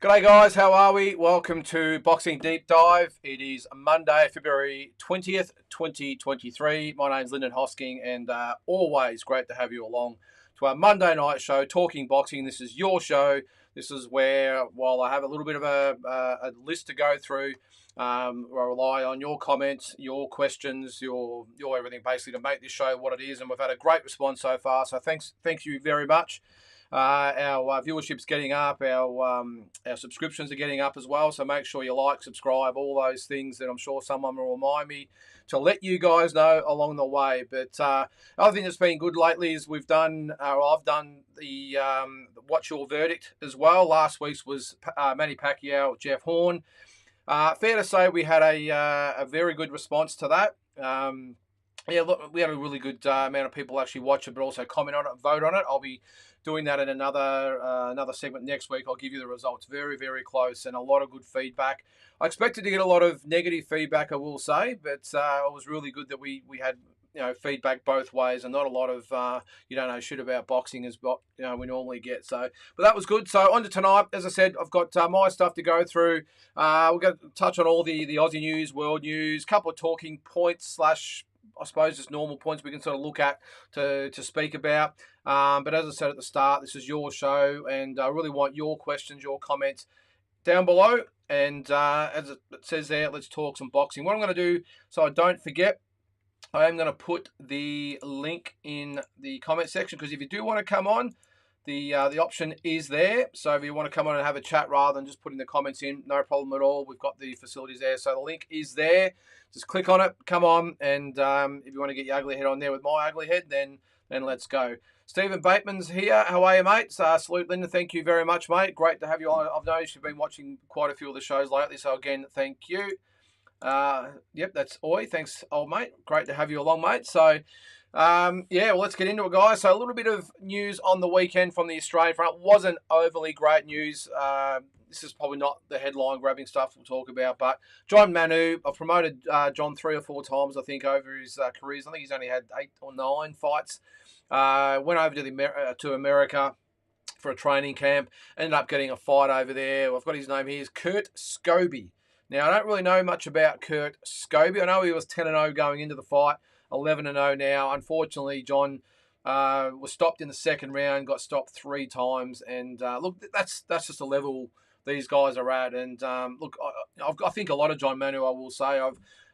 G'day guys, how are we? Welcome to Boxing Deep Dive. It is Monday, February 20th, 2023. My name's Lyndon Hosking and always great to have you along to our Monday night show, Talking Boxing. This is your show. This is where, while I have a little bit of a list to go through, I rely on your comments, your questions, your everything basically to make this show what it is. And we've had a great response so far, so thank you very much. Our viewership's getting up. Our subscriptions are getting up as well. So make sure you like, subscribe, all those things that I'm sure someone will remind me to let you guys know along the way. But other thing that's been good lately is I've done the What's Your Verdict as well. Last week's was Manny Pacquiao, Jeff Horn. Fair to say we had a very good response to that. Yeah, look, we had a really good amount of people actually watch it, but also comment on it, vote on it. I'll be doing that in another segment next week. I'll give you the results. Very, very close and a lot of good feedback. I expected to get a lot of negative feedback, I will say, but it was really good that we had feedback both ways and not a lot of you don't know shit about boxing as we normally get. So, but that was good. So on to tonight. As I said, I've got my stuff to go through. We're going to touch on all the Aussie news, world news, couple of talking points slash I suppose just normal points we can sort of look at to speak about. But as I said at the start, this is your show, and I really want your questions, your comments down below. And as it says there, let's talk some boxing. What I'm going to do, so I don't forget, I am going to put the link in the comment section because if you do want to come on, the option is there. So if you want to come on and have a chat rather than just putting the comments in, no problem at all. We've got the facilities there. So the link is there. Just click on it, come on, and if you want to get your ugly head on there with my ugly head, then let's go. Stephen Bateman's here. How are you, mate? Salute, Linda. Thank you very much, mate. Great to have you on. I've noticed you've been watching quite a few of the shows lately. So again, thank you. Yep, that's Oi. Thanks, old mate. Great to have you along, mate. So, yeah, well, let's get into it, guys. So, a little bit of news on the weekend from the Australian front. Wasn't overly great news. This is probably not the headline grabbing stuff we'll talk about, but John Manu, I've promoted John 3 or 4 times, I think, over his careers. I think he's only had 8 or 9 fights. Went over to America for a training camp. Ended up getting a fight over there. I've got his name here. It's Kurt Scobie. Now, I don't really know much about Kurt Scobie. I know he was 10-0 going into the fight, 11-0 now. Unfortunately, John was stopped in the second round, got stopped 3 times. And look, that's just the level these guys are at. And look, I think a lot of John Manu, I will say,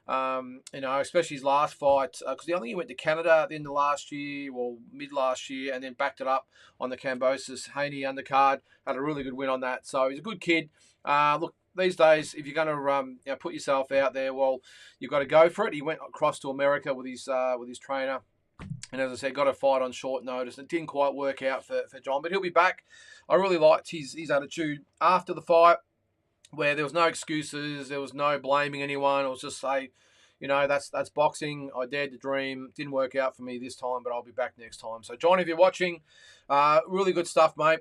especially his last fight, because I think he went to Canada at the end of last year or mid last year, and then backed it up on the Kambosos Haney undercard. Had a really good win on that. So he's a good kid. Look, these days, if you're going to put yourself out there, well, you've got to go for it. He went across to America with his trainer, and as I said, got a fight on short notice. It didn't quite work out for John, but he'll be back. I really liked his attitude after the fight, where there was no excuses, there was no blaming anyone. It was just say, that's boxing. I dared to dream. Didn't work out for me this time, but I'll be back next time. So, John, if you're watching, really good stuff, mate.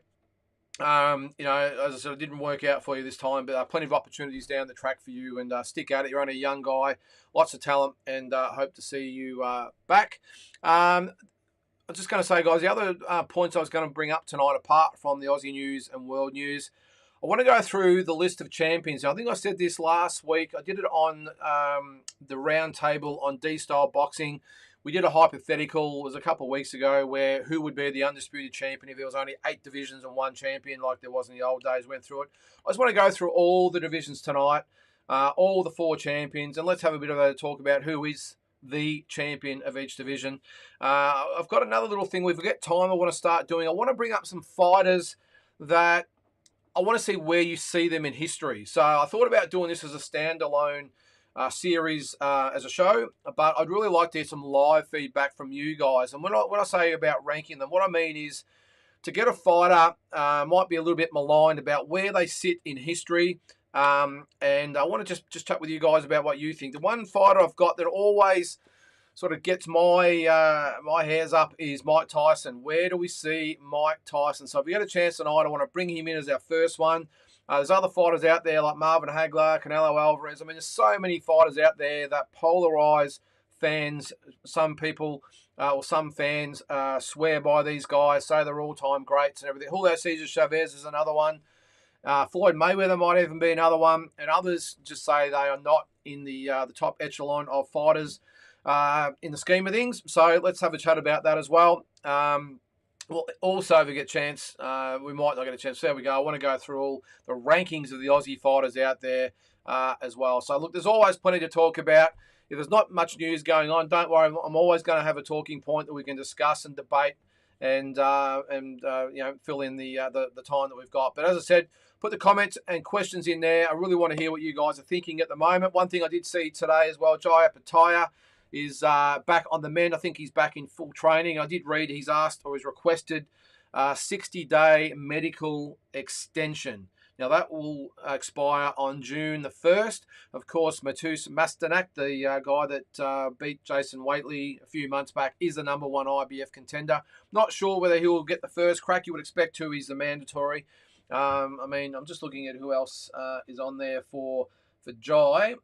As I said, it didn't work out for you this time, but plenty of opportunities down the track for you, and stick at it. You're only a young guy, lots of talent, and hope to see you back. I'm just going to say, guys, the other points I was going to bring up tonight, apart from the Aussie news and world news, I want to go through the list of champions. Now, I think I said this last week. I did it on the round table on D-Style Boxing. We did a hypothetical, it was a couple of weeks ago, where who would be the undisputed champion if there was only 8 divisions and 1 champion like there was in the old days. Went through it. I just want to go through all the divisions tonight, all the 4 champions, and let's have a bit of a talk about who is the champion of each division. I've got another little thing. We've got time I want to start doing. I want to bring up some fighters that I want to see where you see them in history. So I thought about doing this as a standalone series as a show, but I'd really like to hear some live feedback from you guys. And when I say about ranking them, what I mean is to get a fighter might be a little bit maligned about where they sit in history. And I want to just chat with you guys about what you think. The one fighter I've got that always sort of gets my hairs up is Mike Tyson. Where do we see Mike Tyson? So if we get a chance tonight, I want to bring him in as our first one. There's other fighters out there like Marvin Hagler, Canelo Alvarez. I mean, there's so many fighters out there that polarize fans. Some people or some fans swear by these guys, say they're all-time greats and everything. Julio Cesar Chavez is another one. Floyd Mayweather might even be another one, and others just say they are not in the top echelon of fighters in the scheme of things. So let's have a chat about that as well. Well, also, if we get a chance, we might not get a chance. There we go. I want to go through all the rankings of the Aussie fighters out there as well. So, look, there's always plenty to talk about. If there's not much news going on, don't worry. I'm always going to have a talking point that we can discuss and debate and fill in the time that we've got. But as I said, put the comments and questions in there. I really want to hear what you guys are thinking at the moment. One thing I did see today as well, Jai Pataya is back on the mend. I think he's back in full training. I did read he's asked or he's requested 60-day medical extension. Now, that will expire on June the 1st. Of course, Mateusz Masternak, the guy that beat Jason Waitley a few months back, is the number one IBF contender. Not sure whether he will get the first crack. You would expect to. He's the mandatory. I'm just looking at who else is on there for Jai.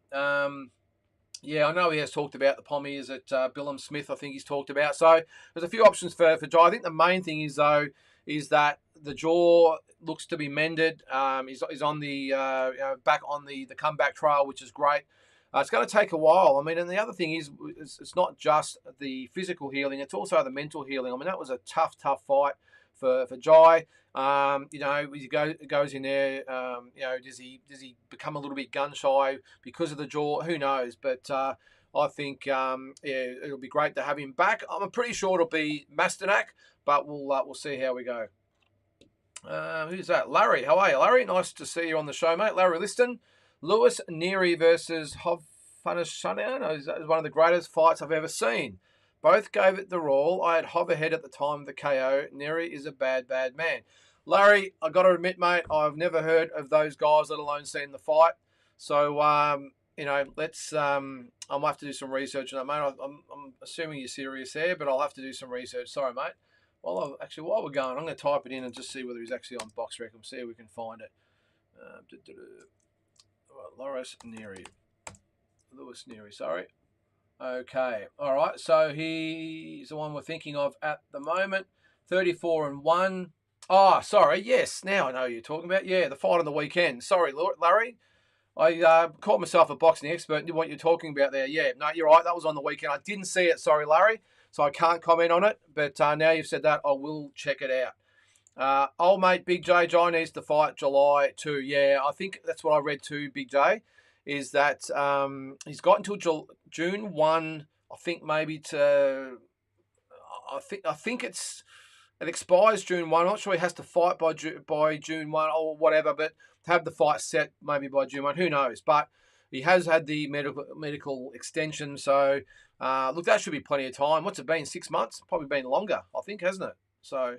Yeah, I know he has talked about the pommies at Billum Smith. I think he's talked about. So there's a few options for Jai. I think the main thing is, though, is that the jaw looks to be mended. He's on the back on the comeback trail, which is great. It's going to take a while. I mean, and the other thing is, it's not just the physical healing; it's also the mental healing. I mean, that was a tough fight for Jai. He goes in there. Does he become a little bit gun shy because of the jaw? Who knows? But I think it'll be great to have him back. I'm pretty sure it'll be Masternak, but we'll see how we go. Who's that? Larry. How are you, Larry? Nice to see you on the show, mate. Larry Liston. Lewis Neary versus Hovhannisyan is one of the greatest fights I've ever seen. Both gave it the roll. I had Hov ahead at the time of the KO. Neary is a bad man. Larry, I got to admit, mate, I've never heard of those guys, let alone seen the fight. So, let's. I'll have to do some research on that, mate. I'm assuming you're serious there, but I'll have to do some research. Sorry, mate. While we're going, I'm going to type it in and just see whether he's actually on BoxRec and see if we can find it. Lewis Neary, sorry. Okay, all right. So he's the one we're thinking of at the moment. 34-1. Oh, sorry. Yes, now I know who you're talking about. Yeah, the fight on the weekend. Sorry, Larry. I called myself a boxing expert and did what you're talking about there. Yeah, no, you're right. That was on the weekend. I didn't see it. Sorry, Larry. So I can't comment on it. But now you've said that, I will check it out. Old mate Big J needs to fight July 2. Yeah, I think that's what I read too, Big J, is that he's got until June 1, I think maybe to... I think it expires June 1. I'm not sure he has to fight by June 1 or whatever, but to have the fight set maybe by June 1, who knows? But he has had the medical extension, so look, that should be plenty of time. What's it been, 6 months? Probably been longer, I think, hasn't it? So,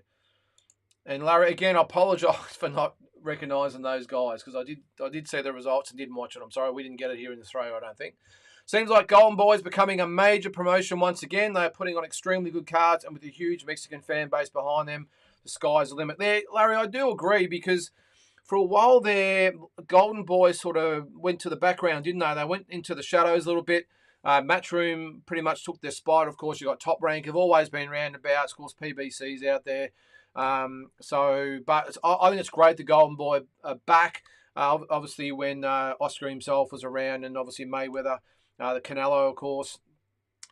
and Larry, again, I apologise for not recognising those guys because I did see the results and didn't watch it. I'm sorry we didn't get it here in Australia, I don't think. Seems like Golden Boy's becoming a major promotion once again. They are putting on extremely good cards, and with a huge Mexican fan base behind them, the sky's the limit there. Larry, I do agree because for a while there, Golden Boys sort of went to the background, didn't they? They went into the shadows a little bit. Matchroom pretty much took their spot. Of course, you got Top Rank, have always been roundabouts. Of course, PBC's out there. But I think it's great the Golden Boy are back. Obviously, when Oscar himself was around, and obviously Mayweather, the Canelo, of course.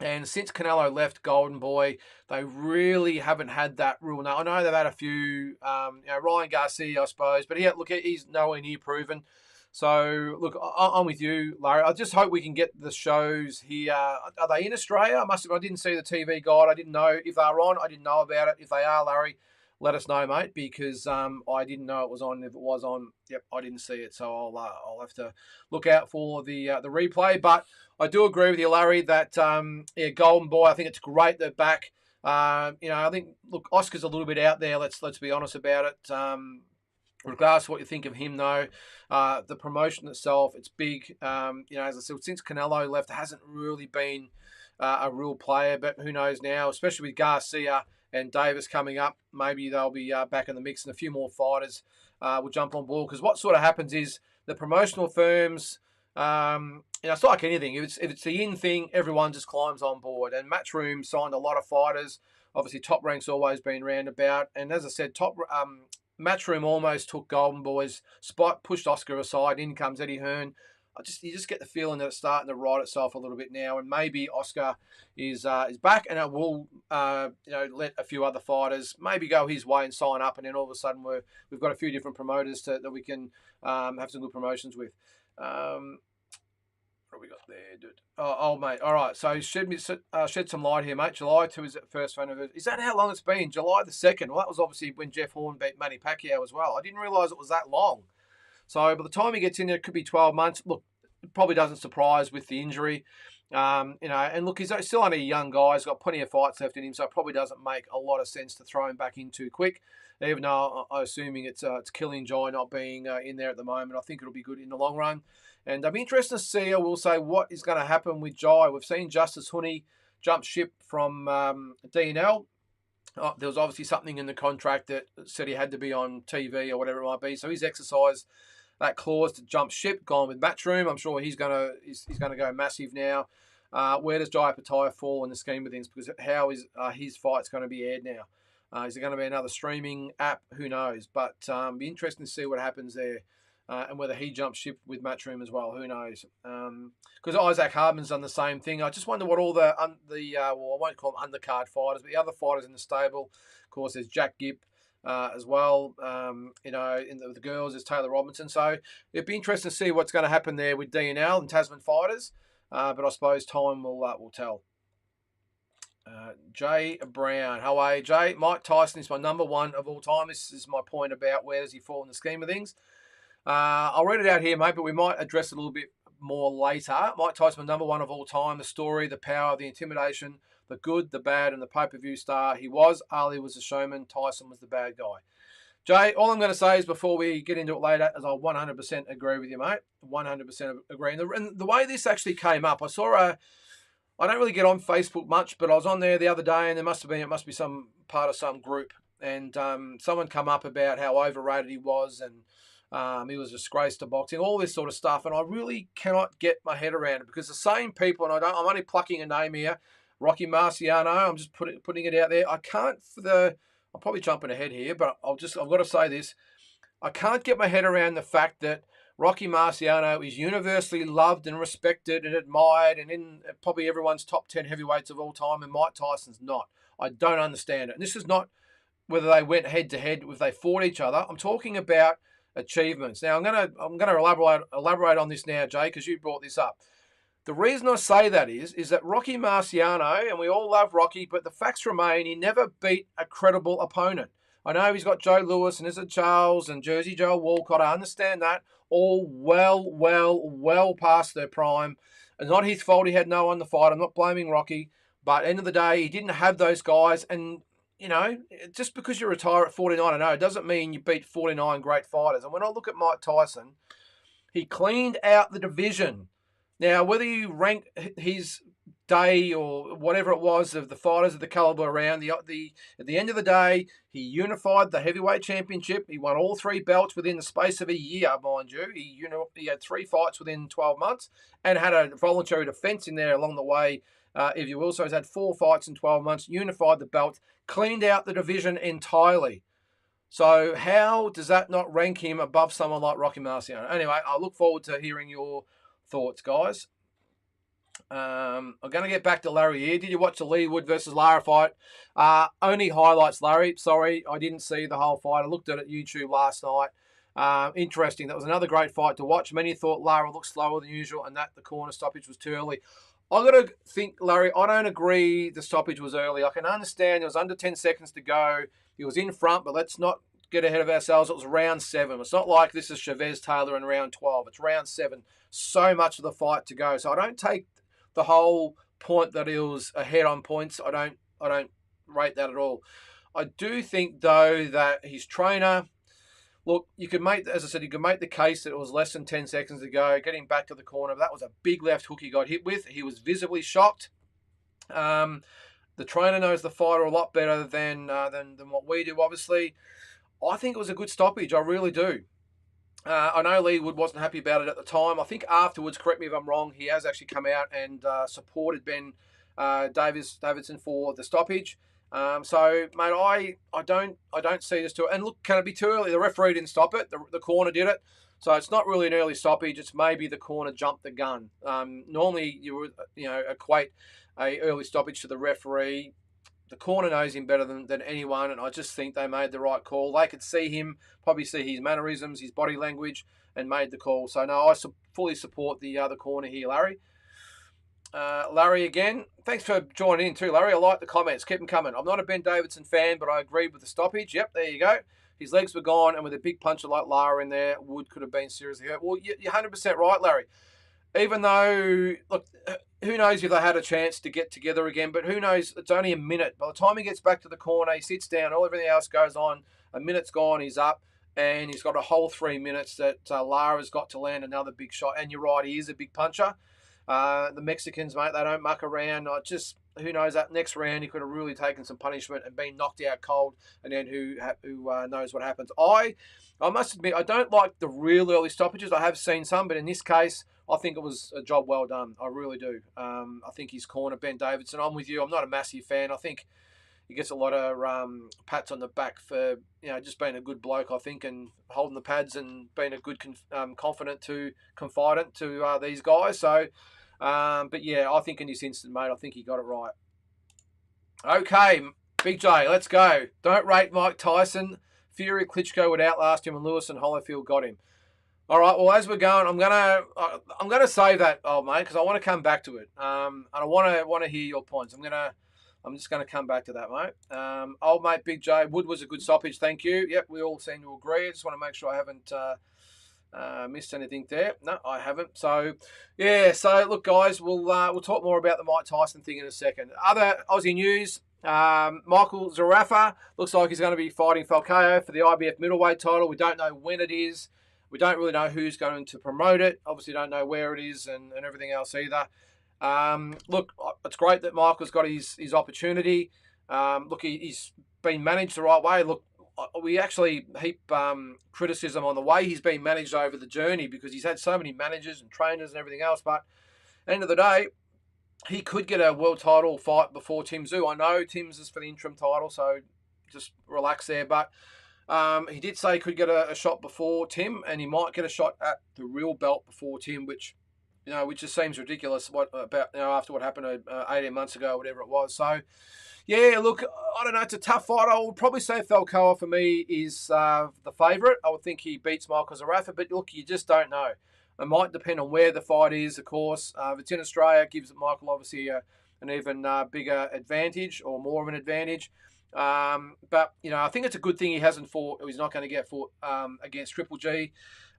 And since Canelo left Golden Boy, they really haven't had that rule. Now, I know they've had a few, Ryan Garcia, I suppose, but he's nowhere near proven. So, look, I'm with you, Larry. I just hope we can get the shows here. Are they in Australia? I didn't see the TV guide. I didn't know if they were on. I didn't know about it. If they are, Larry, let us know, mate, because I didn't know it was on. If it was on, yep, I didn't see it. So I'll have to look out for the replay. But I do agree with you, Larry, that Golden Boy, I think it's great they're back. I think, look, Oscar's a little bit out there. Let's be honest about it. Regardless of what you think of him, though, the promotion itself, it's big. As I said, since Canelo left, it hasn't really been a real player. But who knows now, especially with Garcia and Davis coming up, maybe they'll be back in the mix, and a few more fighters will jump on board. Because what sort of happens is the promotional firms, it's like anything. If it's the in thing, everyone just climbs on board. And Matchroom signed a lot of fighters. Obviously, Top Rank's always been roundabout. And as I said, Matchroom almost took Golden Boy's spot, pushed Oscar aside. In comes Eddie Hearn. You just get the feeling that it's starting to right itself a little bit now, and maybe Oscar is back, and it will let a few other fighters maybe go his way and sign up, and then all of a sudden we've got a few different promoters that we can have some good promotions with. What have we got there, dude? Oh, mate. All right. So shed some light here, mate. July 2 is the first anniversary. Is that how long it's been? July the 2nd. Well, that was obviously when Jeff Horn beat Manny Pacquiao as well. I didn't realise it was that long. So by the time he gets in there, it could be 12 months. Look, it probably doesn't surprise with the injury. And look, he's still only a young guy. He's got plenty of fights left in him, so it probably doesn't make a lot of sense to throw him back in too quick. Even though I'm assuming it's killing Jai not being in there at the moment. I think it'll be good in the long run. And I'll be interested to see, I will say, what is going to happen with Jai. We've seen Justice Honey jump ship from DNL. There was obviously something in the contract that said he had to be on TV or whatever it might be. So he's exercised that clause to jump ship, gone with Matchroom. I'm sure he's gonna go massive now. Where does Jai Opetaia fall in the scheme of things? Because how is his fight's going to be aired now? Is it going to be another streaming app? Who knows? But be interesting to see what happens there. And whether he jumps ship with Matchroom as well, who knows? Because Isaac Hardman's done the same thing. I just wonder what all I won't call them undercard fighters, but the other fighters in the stable. Of course, there's Jack Gibb as well. In the girls, there's Taylor Robinson. So it'd be interesting to see what's going to happen there with DNL and Tasman fighters. But I suppose time will tell. Jay Brown. How are you, Jay? Mike Tyson is my number one of all time. This is my point about where does he fall in the scheme of things. I'll read it out here, mate, but we might address it a little bit more later. Mike Tyson, number one of all time. The story, the power, the intimidation, the good, the bad, and the pay-per-view star he was. Ali was the showman. Tyson was the bad guy. Jay, all I'm going to say is before we get into it later is I 100% agree with you, mate. 100% agree. And the way this actually came up, I don't really get on Facebook much, but I was on there the other day and it must be some part of some group. And someone come up about how overrated he was and he was a disgrace to boxing, all this sort of stuff, and I really cannot get my head around it because the same people, and I'm only plucking a name here, Rocky Marciano. I'm just putting it out there. I can't I'm probably jumping ahead here, but I've got to say this. I can't get my head around the fact that Rocky Marciano is universally loved and respected and admired, and in probably everyone's top 10 heavyweights of all time, and Mike Tyson's not. I don't understand it. And this is not whether they went head to head, if they fought each other. I'm talking about achievements. Now, I'm gonna elaborate on this now, Jay, because you brought this up. The reason I say that is that Rocky Marciano, and we all love Rocky, but the facts remain he never beat a credible opponent. I know he's got Joe Louis and Izzy Charles and Jersey Joe Walcott. I understand that. All well past their prime. It's not his fault he had no one to fight. I'm not blaming Rocky. But at the end of the day, he didn't have those guys. And just because you retire at 49-0 doesn't mean you beat 49 great fighters. And when I look at Mike Tyson, he cleaned out the division. Now, whether you rank his day or whatever it was of the fighters of the caliber around, at the end of the day, he unified the heavyweight championship. He won all three belts within the space of a year, mind you. He had 3 fights within 12 months and had a voluntary defense in there along the way, if you will. So he's had 4 fights in 12 months, unified the belt, cleaned out the division entirely. So how does that not rank him above someone like Rocky Marciano? Anyway, I look forward to hearing your thoughts, guys. I'm going to get back to Larry here. Did you watch the Leigh Wood versus Lara fight? Only highlights, Larry. Sorry, I didn't see the whole fight. I looked at it YouTube last night. Interesting. That was another great fight to watch. Many thought Lara looked slower than usual and that the corner stoppage was too early. I got to think, Larry, I don't agree the stoppage was early. I can understand it was under 10 seconds to go. He was in front, but let's not get ahead of ourselves. It was round 7. It's not like this is Chavez Taylor in round 12. It's round 7. So much of the fight to go. So I don't take the whole point that he was ahead on points. I don't rate that at all. I do think, though, that his trainer, look, you could make the case that it was less than 10 seconds to go, getting back to the corner. That was a big left hook he got hit with. He was visibly shocked. The trainer knows the fighter a lot better than what we do, obviously. I think it was a good stoppage. I really do. I know Leigh Wood wasn't happy about it at the time. I think afterwards, correct me if I'm wrong, he has actually come out and supported Ben Davidson for the stoppage. So, mate, I don't see this too. And look, can it be too early? The referee didn't stop it. The corner did it. So it's not really an early stoppage. It's maybe the corner jumped the gun. Normally, you would equate a early stoppage to the referee. The corner knows him better than anyone, and I just think they made the right call. They could see him, probably see his mannerisms, his body language, and made the call. So no, I fully support the other corner here, Larry. Larry again. Thanks for joining in too, Larry. I like the comments. Keep them coming. I'm not a Ben Davidson fan, but I agreed with the stoppage. Yep, there you go. His legs were gone, and with a big puncher like Lara in there, Wood could have been seriously hurt. Well, you're 100% right, Larry. Even though, look, who knows if they had a chance to get together again, but who knows? It's only a minute. By the time he gets back to the corner, he sits down, everything else goes on. A minute's gone, he's up, and he's got a whole 3 minutes that Lara's got to land another big shot. And you're right, he is a big puncher. The Mexicans, mate, they don't muck around. Who knows, that next round he could have really taken some punishment and been knocked out cold, and then who knows what happens. I must admit, I don't like the real early stoppages. I have seen some, but in this case, I think it was a job well done. I really do. I think his corner, Ben Davidson, I'm with you. I'm not a massive fan. I think he gets a lot of pats on the back for just being a good bloke, I think, and holding the pads and being a good confidant to confidant to these guys. So, but yeah, I think in this instant, mate, I think he got it right. Okay, Big J, let's go. Don't rate Mike Tyson. Fury Klitschko would outlast him, and Lewis and Holyfield got him. All right. Well, as we're going, I'm gonna save that, old mate, because I want to come back to it. And I want to hear your points. I'm just gonna come back to that, mate. Old mate, Big J, Wood was a good stoppage. Thank you. Yep, we all seem to agree. I just want to make sure I haven't missed anything there. No, I haven't. So, yeah. So look, guys, we'll talk more about the Mike Tyson thing in a second. Other Aussie news. Michael Zarafa looks like he's going to be fighting Falcao for the IBF middleweight title. We don't know when it is. We don't really know who's going to promote it. Obviously, don't know where it is and everything else either. Look, it's great that Michael's got his opportunity. Look, he's been managed the right way. Look, we actually heap criticism on the way he's been managed over the journey because he's had so many managers and trainers and everything else. But at the end of the day, he could get a world title fight before Tim Tszyu. I know Tim's is for the interim title, so just relax there. But he did say he could get a shot before Tim, and he might get a shot at the real belt before Tim, which just seems ridiculous. After what happened 18 months ago, whatever it was. So, yeah, look, I don't know. It's a tough fight. I would probably say Falcao for me is the favourite. I would think he beats Michael Zarafa, but look, you just don't know. It might depend on where the fight is, of course. If it's in Australia, it gives Michael obviously an even bigger advantage or more of an advantage. But I think it's a good thing he hasn't fought, or he's not going to get fought against Triple G.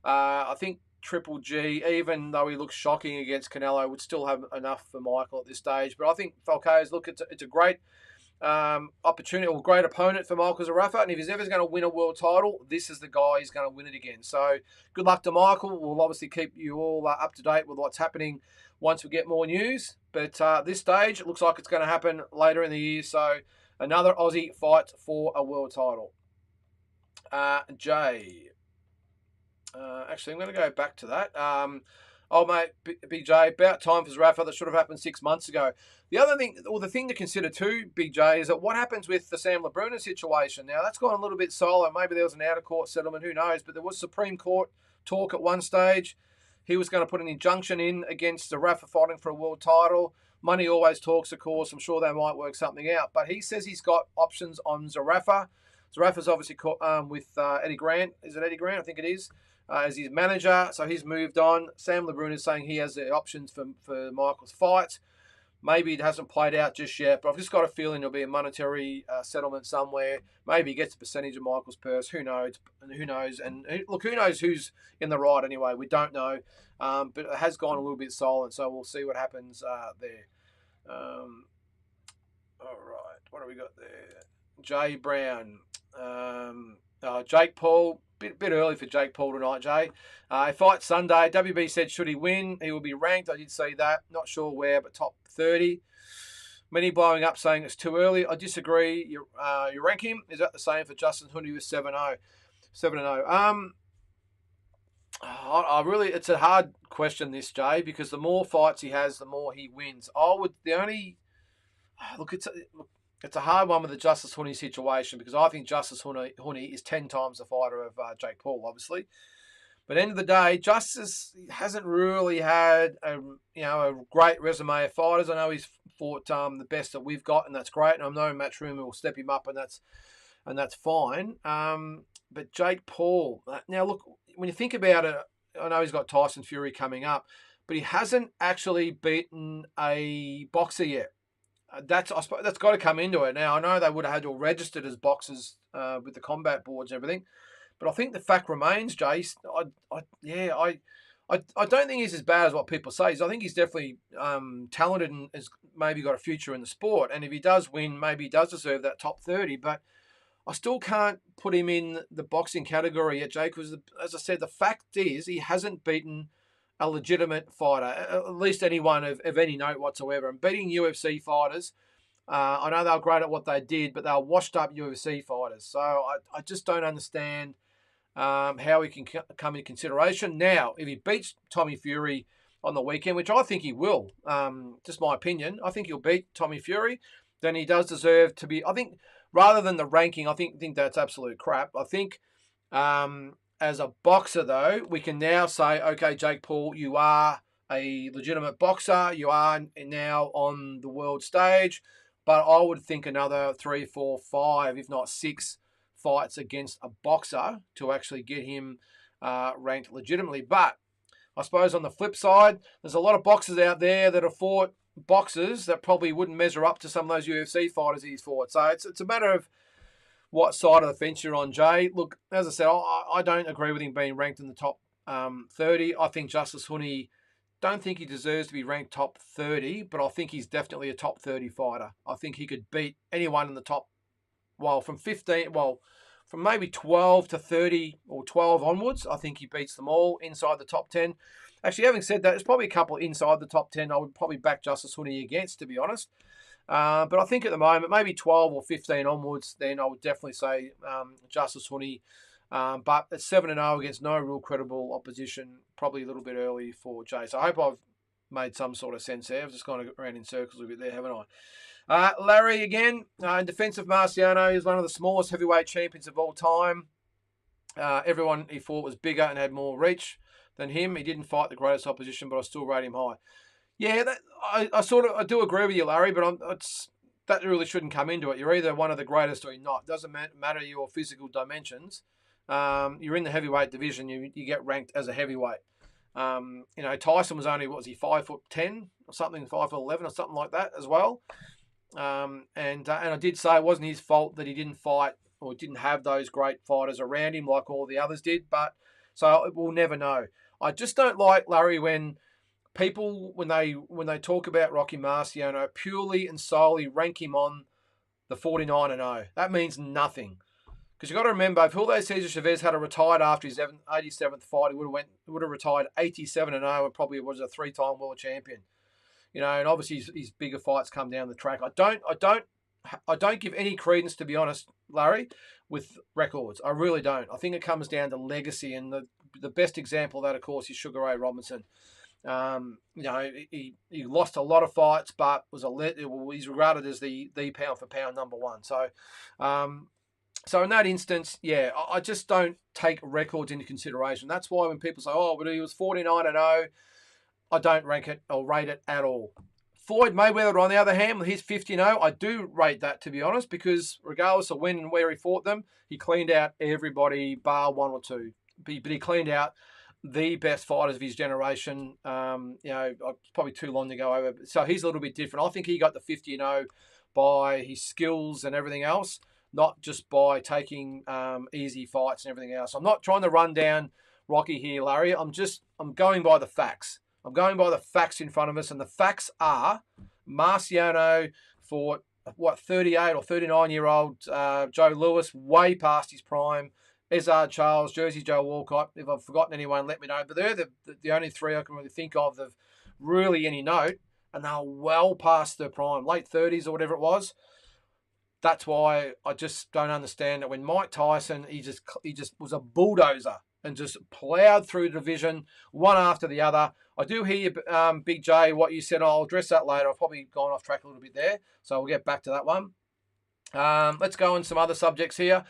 I think Triple G, even though he looks shocking against Canelo, would still have enough for Michael at this stage. But I think Falcao's, look, it's a great opportunity or great opponent for Michael Zarafa, and if he's ever going to win a world title, this is the guy who's going to win it again. So good luck to Michael. We'll obviously keep you all up to date with what's happening once we get more news. But at this stage, it looks like it's going to happen later in the year. So another Aussie fight for a world title. Jay. Actually, I'm going to go back to that. Oh, mate, BJ, about time for Zarafa. That should have happened 6 months ago. The other thing, or the thing to consider too, BJ, is that what happens with the Sam LeBruna situation? Now, that's gone a little bit solo. Maybe there was an out-of-court settlement, who knows? But there was Supreme Court talk at one stage. He was going to put an injunction in against Zarafa fighting for a world title. Money always talks, of course. I'm sure they might work something out. But he says he's got options on Zarafa. Zarafa's obviously with Eddie Grant. Is it Eddie Grant? I think it is. As his manager, so he's moved on. Sam LeBruna is saying he has the options for Michael's fight. Maybe it hasn't played out just yet, but I've just got a feeling there'll be a monetary settlement somewhere. Maybe he gets a percentage of Michael's purse. Who knows? Who knows? And look, who knows who's in the right anyway? We don't know. But it has gone a little bit silent, so we'll see what happens there. All right, what have we got there? Jay Brown. Jake Paul. Bit early for Jake Paul tonight, Jay. He fights Sunday. WB said should he win, he will be ranked. I did see that. Not sure where, but top 30. Many blowing up saying it's too early. I disagree. You rank him. Is that the same for Justin Hunter with 7-0? 7-0. It's a hard question, this, Jay, because the more fights he has, the more he wins. it's a hard one with the Justice Honey situation because I think Justice Honey is 10 times the fighter of Jake Paul, obviously. But at the end of the day, Justice hasn't really had a great resume of fighters. I know he's fought the best that we've got, and that's great. And I know Matchroom will step him up, and that's fine. But Jake Paul, now look, when you think about it, I know he's got Tyson Fury coming up, but he hasn't actually beaten a boxer yet. I suppose that's got to come into it. Now I know they would have had to registered as boxers with the combat boards and everything, but I think the fact remains, Jace. I don't think he's as bad as what people say. I think he's definitely talented and has maybe got a future in the sport. And if he does win, maybe he does deserve that top 30. But I still can't put him in the boxing category yet, Jake, because, as I said, the fact is he hasn't beaten a legitimate fighter, at least anyone of any note whatsoever. And beating UFC fighters, I know they were great at what they did, but they were washed up UFC fighters. So I just don't understand how he can come into consideration. Now, if he beats Tommy Fury on the weekend, which I think he will, just my opinion, I think he'll beat Tommy Fury, then he does deserve to be, I think, rather than the ranking, I think that's absolute crap. I think as a boxer, though, we can now say, okay, Jake Paul, you are a legitimate boxer. You are now on the world stage. But I would think another 3, 4, 5, if not 6 fights against a boxer to actually get him ranked legitimately. But I suppose on the flip side, there's a lot of boxers out there that have fought boxers that probably wouldn't measure up to some of those UFC fighters he's fought. So it's a matter of what side of the fence you're on, Jay. Look, as I said, I don't agree with him being ranked in the top 30. I think Justice Honey, don't think he deserves to be ranked top 30, but I think he's definitely a top 30 fighter. I think he could beat anyone in the top, from maybe 12 to 30 or 12 onwards. I think he beats them all inside the top 10. Actually, having said that, there's probably a couple inside the top 10 I would probably back Justice Honey against, to be honest. But I think at the moment, maybe 12 or 15 onwards, then I would definitely say Justice Honey. But at 7-0 against no real credible opposition, probably a little bit early for Jay. So I hope I've made some sort of sense there. I've just gone around in circles a bit there, haven't I? Larry, again, in defense of Marciano, he's one of the smallest heavyweight champions of all time. Everyone he fought was bigger and had more reach than him. He didn't fight the greatest opposition, but I still rate him high. Yeah, I do agree with you, Larry, but that really shouldn't come into it. You're either one of the greatest or you're not. It doesn't matter your physical dimensions. You're in the heavyweight division. You get ranked as a heavyweight. Tyson was only, 5'10" or something, 5'11" or something like that as well. And I did say it wasn't his fault that he didn't fight or didn't have those great fighters around him like all the others did. But so we'll never know. I just don't like, Larry, when people, when they talk about Rocky Marciano, purely and solely rank him on the 49-0. That means nothing. Because you've got to remember, if Julio Cesar Chavez had retired after his 87th fight, he would have retired 87-0 and probably was a 3-time world champion. And obviously his bigger fights come down the track. I don't give any credence, to be honest, Larry, with records. I really don't. I think it comes down to legacy, and the best example of that, of course, is Sugar Ray Robinson. He lost a lot of fights, but he's regarded as the pound for pound number one. So in that instance, yeah, I just don't take records into consideration. That's why when people say, "Oh, but he was 49-0," I don't rank it or rate it at all. Floyd Mayweather, on the other hand, with his 50-0, I do rate that, to be honest, because regardless of when and where he fought them, he cleaned out everybody bar one or two. But he cleaned out the best fighters of his generation. It's probably too long to go over. So he's a little bit different. I think he got the 50-0 by his skills and everything else, not just by taking easy fights and everything else. I'm not trying to run down Rocky here, Larry. I'm going by the facts. I'm going by the facts in front of us, and the facts are Marciano fought, 38 or 39-year-old Joe Louis, way past his prime. Ezzard Charles, Jersey Joe Walcott. If I've forgotten anyone, let me know. But they're the only three I can really think of really any note, and they're well past their prime, late 30s or whatever it was. That's why I just don't understand that when Mike Tyson, he just was a bulldozer and just ploughed through the division one after the other. I do hear you, Big J, what you said. I'll address that later. I've probably gone off track a little bit there, so we'll get back to that one. Let's go on some other subjects here.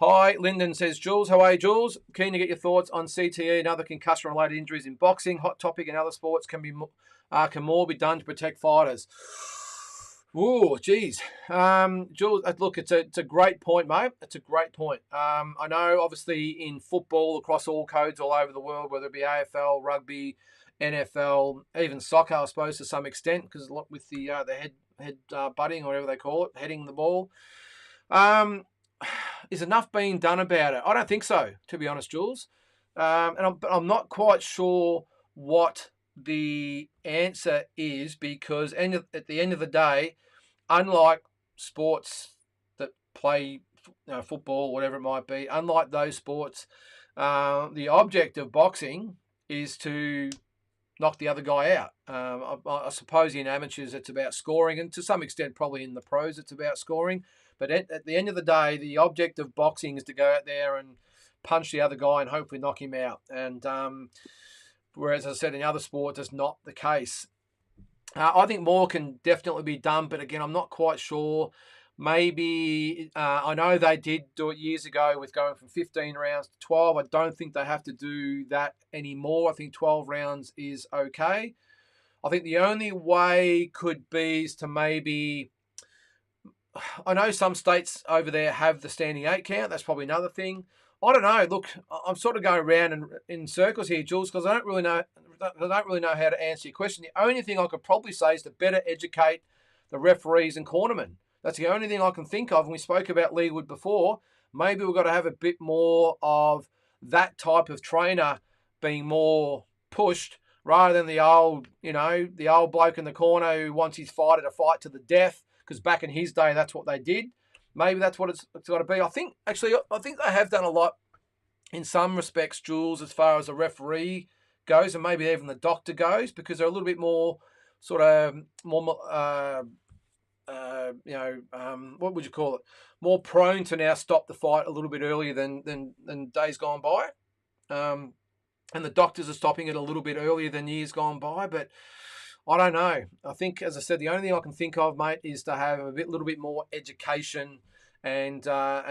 Hi, Lyndon says, Jules, how are you, Jules? Keen to get your thoughts on CTE and other concussion-related injuries in boxing. Hot topic in other sports. Can more be done to protect fighters? Ooh, geez. Jules, look, it's a great point, mate. It's a great point. I know, obviously, in football, across all codes all over the world, whether it be AFL, rugby, NFL, even soccer, I suppose, to some extent, because with the head butting or whatever they call it, heading the ball. Is enough being done about it? I don't think so, to be honest, Jules. And I'm not quite sure what the answer is, because at the end of the day, unlike sports that play football, whatever it might be, unlike those sports, the object of boxing is to knock the other guy out. I suppose in amateurs it's about scoring, and to some extent probably in the pros it's about scoring. But at the end of the day, the object of boxing is to go out there and punch the other guy and hopefully knock him out. And whereas, as I said, in other sports, it's not the case. I think more can definitely be done, but again, I'm not quite sure. Maybe I know they did do it years ago with going from 15 rounds to 12. I don't think they have to do that anymore. I think 12 rounds is okay. I think the only way could be is to maybe, I know some states over there have the standing 8 count. That's probably another thing. I don't know. Look, I'm sort of going around in circles here, Jules, because I don't really know how to answer your question. The only thing I could probably say is to better educate the referees and cornermen. That's the only thing I can think of. And we spoke about Leawood before. Maybe we've got to have a bit more of that type of trainer being more pushed, rather than the old bloke in the corner who wants his fighter to fight to the death, because back in his day, that's what they did. Maybe that's what it's got to be. I think they have done a lot in some respects, Jules, as far as a referee goes, and maybe even the doctor goes, because they're a little bit more sort of more, what would you call it? More prone to now stop the fight a little bit earlier than days gone by. And the doctors are stopping it a little bit earlier than years gone by, but I don't know. I think, as I said, the only thing I can think of, mate, is to have a little bit more education, and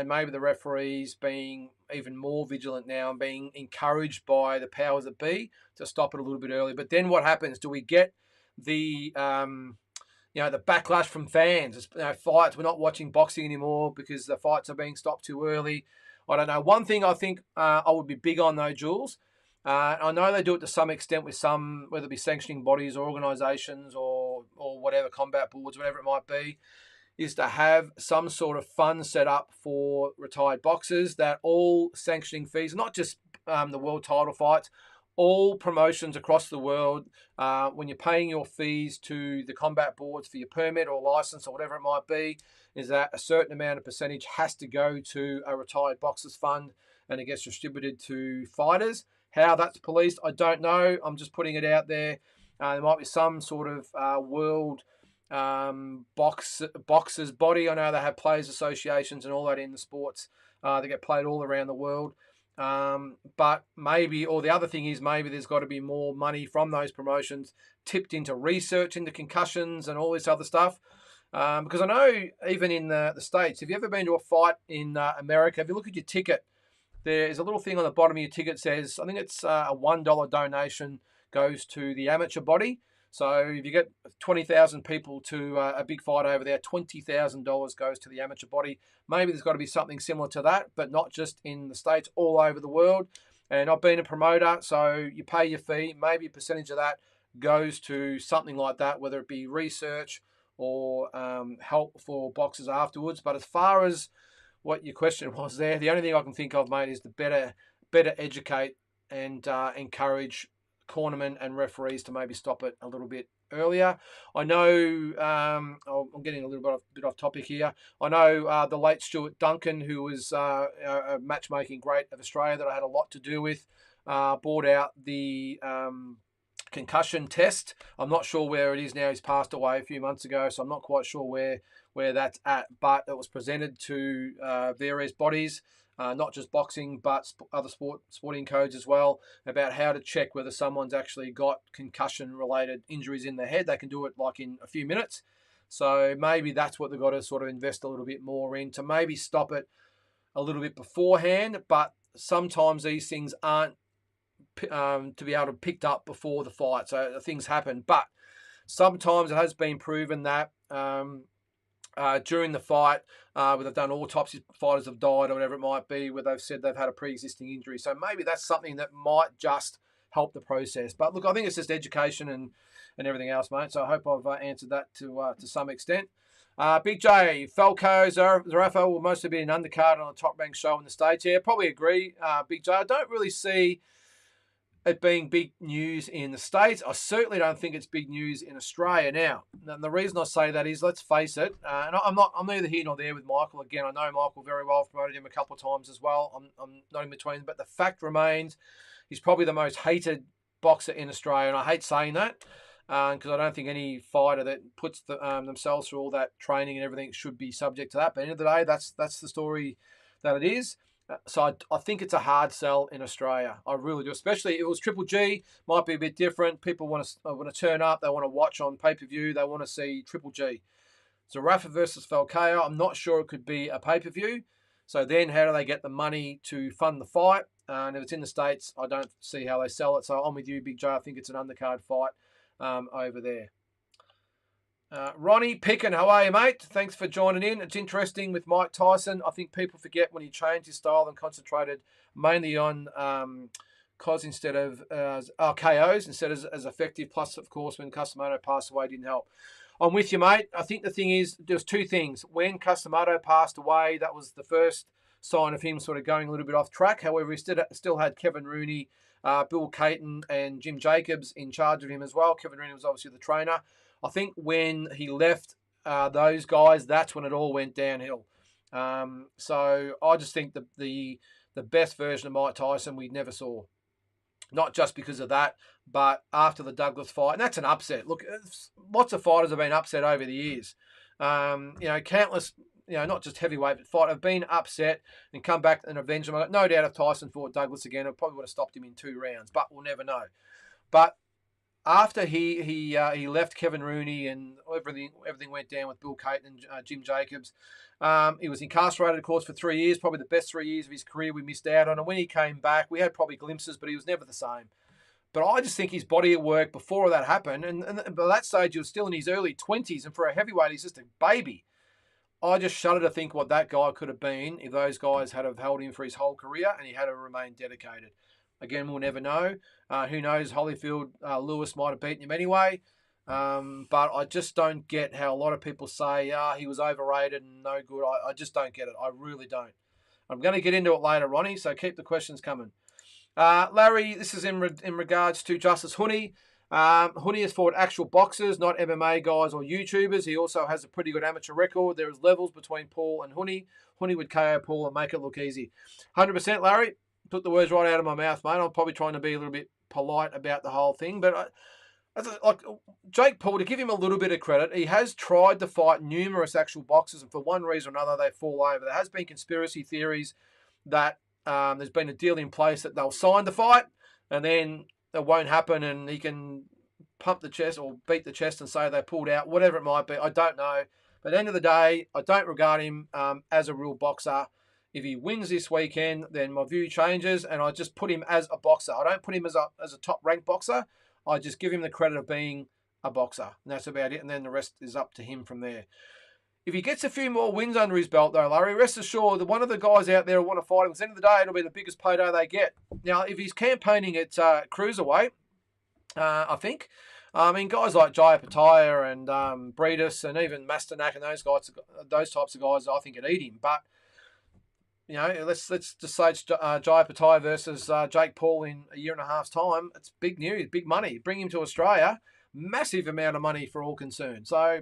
maybe the referees being even more vigilant now and being encouraged by the powers that be to stop it a little bit early. But then what happens? Do we get the the backlash from fans? Fights, we're not watching boxing anymore because the fights are being stopped too early. I don't know. One thing I think I would be big on, though, Jules, I know they do it to some extent with some, whether it be sanctioning bodies or organisations or whatever, combat boards, whatever it might be, is to have some sort of fund set up for retired boxers, that all sanctioning fees, not just the world title fights, all promotions across the world, when you're paying your fees to the combat boards for your permit or license or whatever it might be, is that a certain amount of percentage has to go to a retired boxers fund, and it gets distributed to fighters. How that's policed, I don't know. I'm just putting it out there. There might be some sort of world boxers body. I know they have players associations and all that in the sports. They get played all around the world. But maybe, or the other thing is, maybe there's got to be more money from those promotions tipped into research into concussions and all this other stuff. Because I know even in the States, if you've ever been to a fight in America, if you look at your ticket, there's a little thing on the bottom of your ticket says, I think it's a $1 donation goes to the amateur body. So if you get 20,000 people to a big fight over there, $20,000 goes to the amateur body. Maybe there's got to be something similar to that, but not just in the States, all over the world. And I've been a promoter, so you pay your fee. Maybe a percentage of that goes to something like that, whether it be research or help for boxers afterwards. But as far as what your question was there, the only thing I can think of, mate, is to better educate and encourage cornermen and referees to maybe stop it a little bit earlier. I know I'm getting a little bit off topic here. I know the late Stuart Duncan, who was a matchmaking great of Australia that I had a lot to do with, brought out the concussion test. I'm not sure where it is now. He's passed away a few months ago, so I'm not quite sure where that's at. But it was presented to various bodies, not just boxing, but other sporting codes as well, about how to check whether someone's actually got concussion-related injuries in the head. They can do it like in a few minutes. So maybe that's what they've got to sort of invest a little bit more in to maybe stop it a little bit beforehand. But sometimes these things aren't to be able to be picked up before the fight. So things happen. But sometimes it has been proven that during the fight, where they've done autopsies, fighters have died or whatever it might be, where they've said they've had a pre-existing injury. So maybe that's something that might just help the process. But look, I think it's just education and everything else, mate. So I hope I've answered that to some extent. Big J, Falco, Zerafa will mostly be an undercard on a top-ranked show in the States. Yeah, probably agree, Big J. I don't really see it being big news in the States. I certainly don't think it's big news in Australia now. And the reason I say that is, let's face it, and I'm neither here nor there with Michael. Again, I know Michael very well. I've promoted him a couple of times as well. I'm not in between, but the fact remains, he's probably the most hated boxer in Australia, and I hate saying that because I don't think any fighter that puts themselves through all that training and everything should be subject to that. But at the end of the day, that's the story that it is. So I think it's a hard sell in Australia. I really do. Especially if it was Triple G, might be a bit different. People want to turn up. They want to watch on pay-per-view. They want to see Triple G. So Rafa versus Falcao, I'm not sure it could be a pay-per-view. So then how do they get the money to fund the fight? And if it's in the States, I don't see how they sell it. So I'm with you, Big J. I think it's an undercard fight over there. Ronnie Picken, how are you, mate? Thanks for joining in. It's interesting with Mike Tyson. I think people forget when he changed his style and concentrated mainly on KOs instead of KOs instead of as effective. Plus, of course, when Customato passed away, didn't help. I'm with you, mate. I think the thing is, there's two things. When Customato passed away, that was the first sign of him sort of going a little bit off track. However, he still had Kevin Rooney, Bill Caton, and Jim Jacobs in charge of him as well. Kevin Rooney was obviously the trainer. I think when he left those guys, that's when it all went downhill. So I just think the best version of Mike Tyson we never saw. Not just because of that, but after the Douglas fight. And that's an upset. Look, lots of fighters have been upset over the years. Countless, not just heavyweight, but fight have been upset and come back and avenge them. I got no doubt if Tyson fought Douglas again, it probably would have stopped him in 2 rounds, but we'll never know. But after he left Kevin Rooney and everything went down with Bill Caton and Jim Jacobs, he was incarcerated, of course, for 3 years, probably the best 3 years of his career we missed out on. And when he came back, we had probably glimpses, but he was never the same. But I just think his body of work before that happened, and by that stage, he was still in his early 20s, and for a heavyweight, he's just a baby. I just shudder to think what that guy could have been if those guys had have held him for his whole career and he had to remain dedicated. Again, we'll never know. Who knows? Holyfield, Lewis might have beaten him anyway. But I just don't get how a lot of people say, he was overrated and no good. I just don't get it. I really don't. I'm going to get into it later, Ronnie, so keep the questions coming. Larry, this is in regards to Justice Huni. Huni has fought actual boxers, not MMA guys or YouTubers. He also has a pretty good amateur record. There is levels between Paul and Huni. Huni would KO Paul and make it look easy. 100%, Larry. Took the words right out of my mouth, mate. I'm probably trying to be a little bit polite about the whole thing. But Jake Paul, to give him a little bit of credit, he has tried to fight numerous actual boxers, and for one reason or another, they fall over. There has been conspiracy theories that there's been a deal in place that they'll sign the fight, and then it won't happen, and he can pump the chest or beat the chest and say they pulled out, whatever it might be. I don't know. But at the end of the day, I don't regard him as a real boxer. If he wins this weekend, then my view changes, and I just put him as a boxer. I don't put him as a top-ranked boxer. I just give him the credit of being a boxer, and that's about it, and then the rest is up to him from there. If he gets a few more wins under his belt, though, Larry, rest assured that one of the guys out there will want to fight him. At the end of the day, it'll be the biggest payday they get. Now, if he's campaigning at cruiserweight, I think, guys like Jaya Pataya and Breedis and even Masternak and those types of guys, I think, would eat him. But let's just say it's Jaya Pataya versus Jake Paul in a year and a half's time. It's big news, big money. Bring him to Australia, massive amount of money for all concerned. So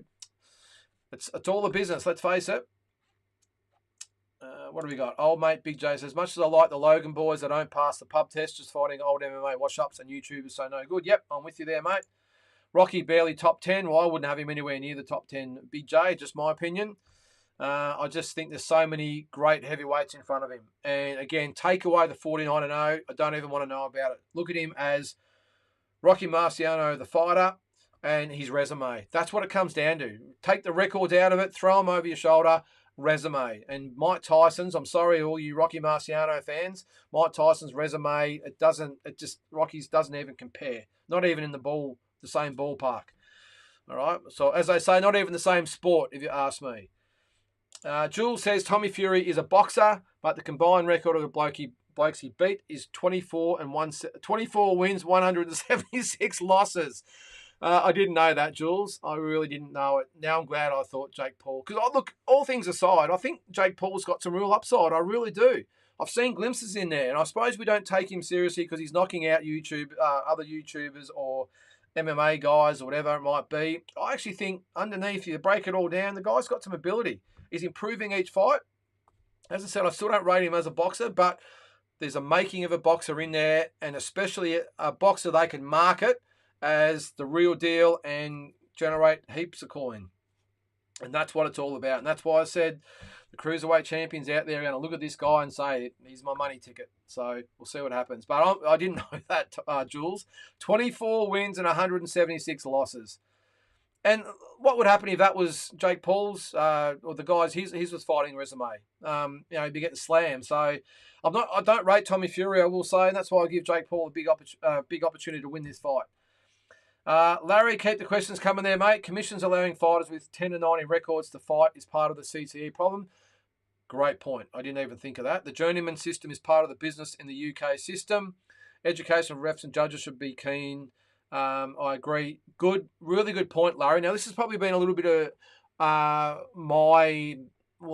it's all the business, let's face it. What do we got? Old mate Big J says, much as I like the Logan boys, they don't pass the pub test, just fighting old MMA wash-ups and YouTubers, so no good. Yep, I'm with you there, mate. Rocky barely top 10. Well, I wouldn't have him anywhere near the top 10. Big J, just my opinion. I just think there's so many great heavyweights in front of him. And again, take away the 49-0. I don't even want to know about it. Look at him as Rocky Marciano, the fighter, and his resume. That's what it comes down to. Take the records out of it, throw them over your shoulder, resume. And Mike Tyson's, I'm sorry, all you Rocky Marciano fans, Mike Tyson's resume, Rocky's doesn't even compare. Not even in the same ballpark. All right. So as they say, not even the same sport, if you ask me. Jules says Tommy Fury is a boxer, but the combined record of the blokes he beat is 24 wins, 176 losses. I didn't know that, Jules. I really didn't know it. Now I'm glad I thought Jake Paul. Because, look, all things aside, I think Jake Paul's got some real upside. I really do. I've seen glimpses in there, and I suppose we don't take him seriously because he's knocking out other YouTubers or MMA guys or whatever it might be. I actually think underneath, you break it all down, the guy's got some ability. He's improving each fight. As I said, I still don't rate him as a boxer, but there's a making of a boxer in there, and especially a boxer they can market as the real deal and generate heaps of coin. And that's what it's all about. And that's why I said the cruiserweight champions out there are going to look at this guy and say, he's my money ticket. So we'll see what happens. But I didn't know that, Jules. 24 wins and 176 losses. And what would happen if that was Jake Paul's or the guys his was fighting resume? He'd be getting slammed. So I don't rate Tommy Fury, I will say, and that's why I give Jake Paul a big opportunity to win this fight. Larry, keep the questions coming there, mate. Commission's allowing fighters with 10-90 records to fight is part of the CTE problem. Great point. I didn't even think of that. The journeyman system is part of the business in the UK system. Education of refs and judges should be keen. I agree. Really good point, Larry. Now, this has probably been a little bit of my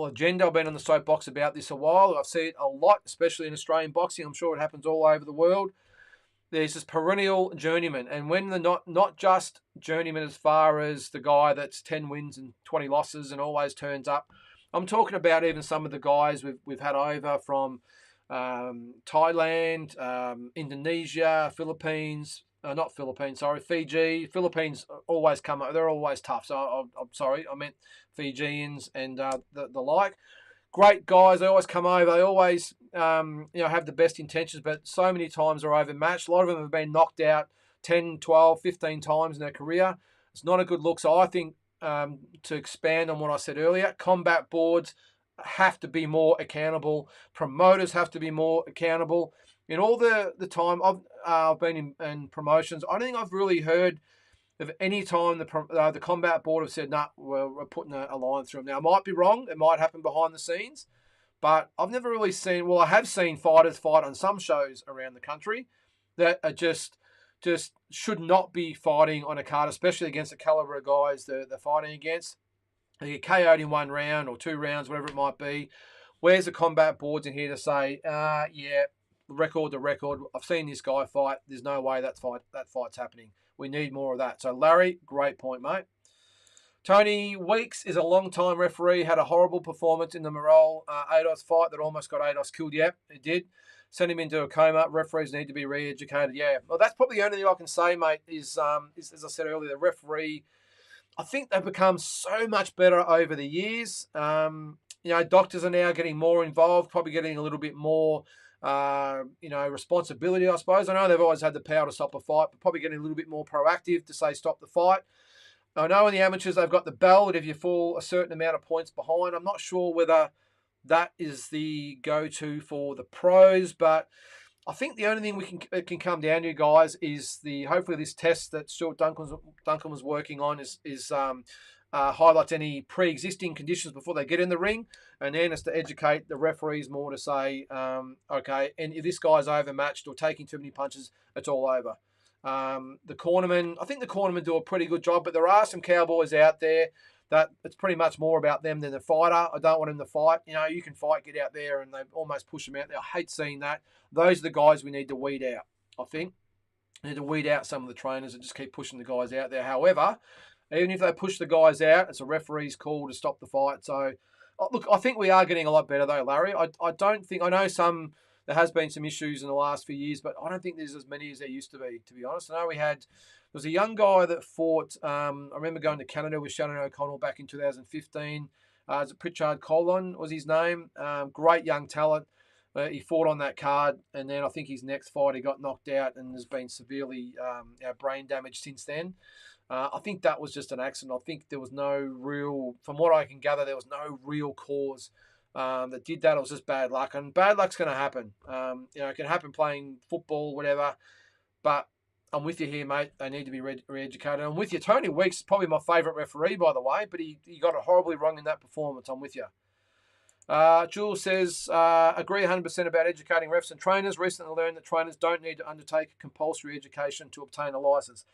agenda. I've been on the soapbox about this a while. I see it a lot, especially in Australian boxing. I'm sure it happens all over the world. There's this perennial journeyman, and when the not just journeyman as far as the guy that's 10 wins and 20 losses and always turns up. I'm talking about even some of the guys we've had over from Thailand, Indonesia, Fiji. Philippines always come up. They're always tough. So I'm sorry, I meant Fijians and the like. Great guys. They always come over. They always have the best intentions, but so many times are overmatched. A lot of them have been knocked out 10, 12, 15 times in their career. It's not a good look. So I think to expand on what I said earlier, combat boards have to be more accountable. Promoters have to be more accountable. In all the time I've been in promotions, I don't think I've really heard of any time the combat board have said, we're putting a line through them. Now, I might be wrong. It might happen behind the scenes. But I've never really seen, I have seen fighters fight on some shows around the country that are just should not be fighting on a card, especially against the caliber of guys they're fighting against. They get KO'd in 1 round or 2 rounds, whatever it might be. Where's the combat boards in here to say, record to record, I've seen this guy fight. There's no way that fight's happening. We need more of that. So, Larry, great point, mate. Tony Weeks is a long-time referee, had a horrible performance in the Morale ADOS fight that almost got ADOS killed. Yep, it did. Sent him into a coma. Referees need to be re-educated. Yeah, well, that's probably the only thing I can say, mate, is as I said earlier, the referee, I think they've become so much better over the years. Doctors are now getting more involved, probably getting a little bit more responsibility, I suppose. I know they've always had the power to stop a fight, but probably getting a little bit more proactive to say stop the fight. I know in the amateurs they've got the bell that if you fall a certain amount of points behind. I'm not sure whether that is the go-to for the pros, but I think the only thing it can come down to, guys, is hopefully this test that Stuart Duncan was working on is highlights any pre-existing conditions before they get in the ring, and then it's to educate the referees more to say, okay, and if this guy's overmatched or taking too many punches, it's all over. The cornermen, I think the cornermen do a pretty good job, but there are some cowboys out there that it's pretty much more about them than the fighter. I don't want them to fight. You can fight, get out there, and they almost push them out there. I hate seeing that. Those are the guys we need to weed out, I think. We need to weed out some of the trainers and just keep pushing the guys out there. However, even if they push the guys out, it's a referee's call to stop the fight. So, look, I think we are getting a lot better, though, Larry. I know there has been some issues in the last few years, but I don't think there's as many as there used to be honest. I know there was a young guy that fought, I remember going to Canada with Shannon O'Connell back in 2015. Pritchard Colon was his name. Great young talent. He fought on that card, and then I think his next fight he got knocked out and has been severely brain damaged since then. I think that was just an accident. I think there was no real, from what I can gather, there was no real cause that did that. It was just bad luck, and bad luck's going to happen. It can happen playing football, whatever. But I'm with you here, mate. They need to be re-educated. I'm with you. Tony Weeks is probably my favourite referee, by the way, but he got it horribly wrong in that performance. I'm with you. Jules says, agree 100% about educating refs and trainers. Recently learned that trainers don't need to undertake compulsory education to obtain a license.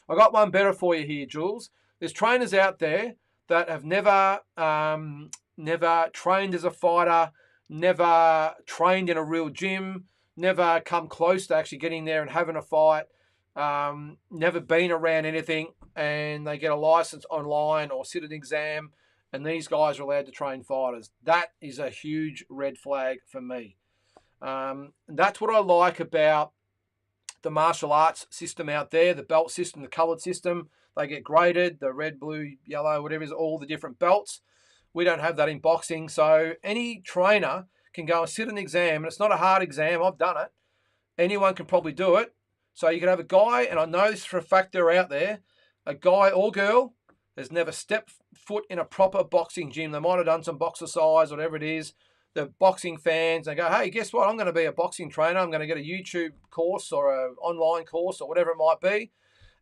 I got one better for you here, Jules. There's trainers out there that have never trained as a fighter, never trained in a real gym, never come close to actually getting there and having a fight, never been around anything, and they get a license online or sit an exam, and these guys are allowed to train fighters. That is a huge red flag for me. That's what I like about the martial arts system out there, the belt system, the coloured system. They get graded, the red, blue, yellow, whatever is all the different belts. We don't have that in boxing. So any trainer can go and sit an exam, and it's not a hard exam. I've done it. Anyone can probably do it. So you can have a guy, and I know this for a fact they're out there, a guy or girl has never stepped foot in a proper boxing gym. They might have done some boxercise, whatever it is. The boxing fans, they go, hey, guess what? I'm going to be a boxing trainer. I'm going to get a YouTube course or an online course or whatever it might be,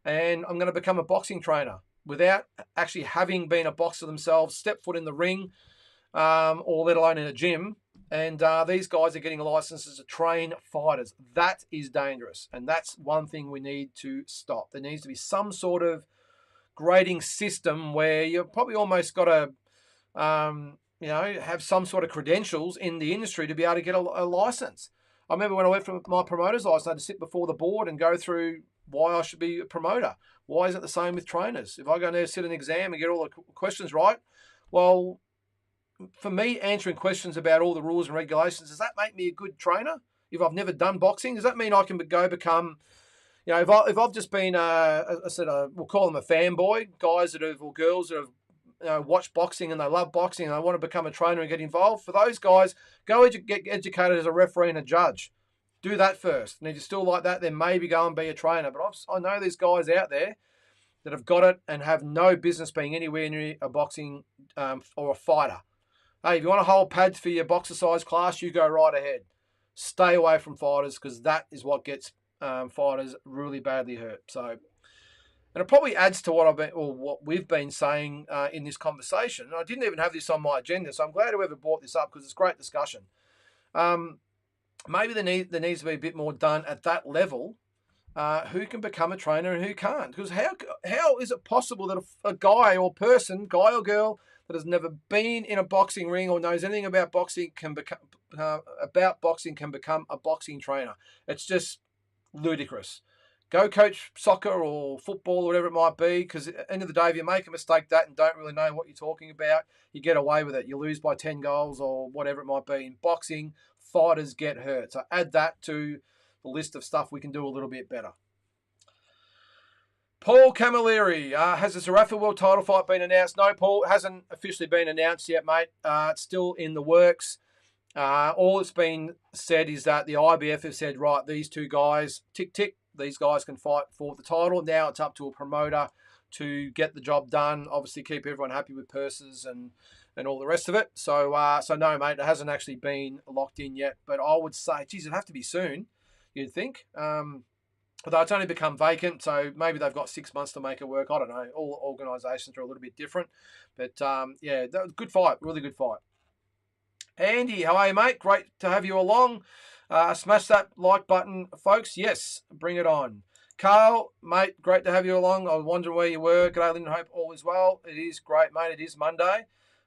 and I'm going to become a boxing trainer without actually having been a boxer themselves, step foot in the ring, or let alone in a gym. And these guys are getting licenses to train fighters. That is dangerous, and that's one thing we need to stop. There needs to be some sort of grading system where you've probably almost got to have some sort of credentials in the industry to be able to get a license. I remember when I went for my promoter's license, I had to sit before the board and go through why I should be a promoter. Why is it the same with trainers? If I go in there, sit an exam and get all the questions right, well, for me, answering questions about all the rules and regulations, does that make me a good trainer? If I've never done boxing, does that mean I can go become, if I've just been, we'll call them a fanboy, guys that have, or girls that have, watch boxing and they love boxing and they want to become a trainer and get involved. For those guys, go get educated as a referee and a judge. Do that first. And if you still like that, then maybe go and be a trainer. But I know there's guys out there that have got it and have no business being anywhere near a boxing or a fighter. Hey, if you want to hold pads for your boxercise class, you go right ahead. Stay away from fighters because that is what gets fighters really badly hurt. So. And it probably adds to what we've been saying in this conversation. And I didn't even have this on my agenda, so I'm glad whoever brought this up because it's great discussion. Maybe there needs to be a bit more done at that level. Who can become a trainer and who can't? Because how is it possible that a guy or girl that has never been in a boxing ring or knows anything about boxing can become a boxing trainer? It's just ludicrous. Go coach soccer or football or whatever it might be, because at the end of the day, if you make a mistake and don't really know what you're talking about, you get away with it. You lose by 10 goals or whatever it might be. In boxing, fighters get hurt. So add that to the list of stuff we can do a little bit better. Paul Camilleri, has the Zerafa World title fight been announced? No, Paul, it hasn't officially been announced yet, mate. It's still in the works. All that's been said is that the IBF have said, right, these two guys, tick, tick, these guys can fight for the title. Now it's up to a promoter to get the job done. Obviously, keep everyone happy with purses and all the rest of it. So no, mate, it hasn't actually been locked in yet. But I would say, geez, it'd have to be soon, you'd think. Although it's only become vacant, so maybe they've got 6 months to make it work. I don't know. All organisations are a little bit different. But, yeah, that was a good fight, really good fight. Andy, how are you, mate? Great to have you along. Smash that like button, folks. Yes, bring it on. Carl, mate, great to have you along. I was wondering where you were. G'day, Lyndon. Hope all is well. It is great, mate. It is Monday,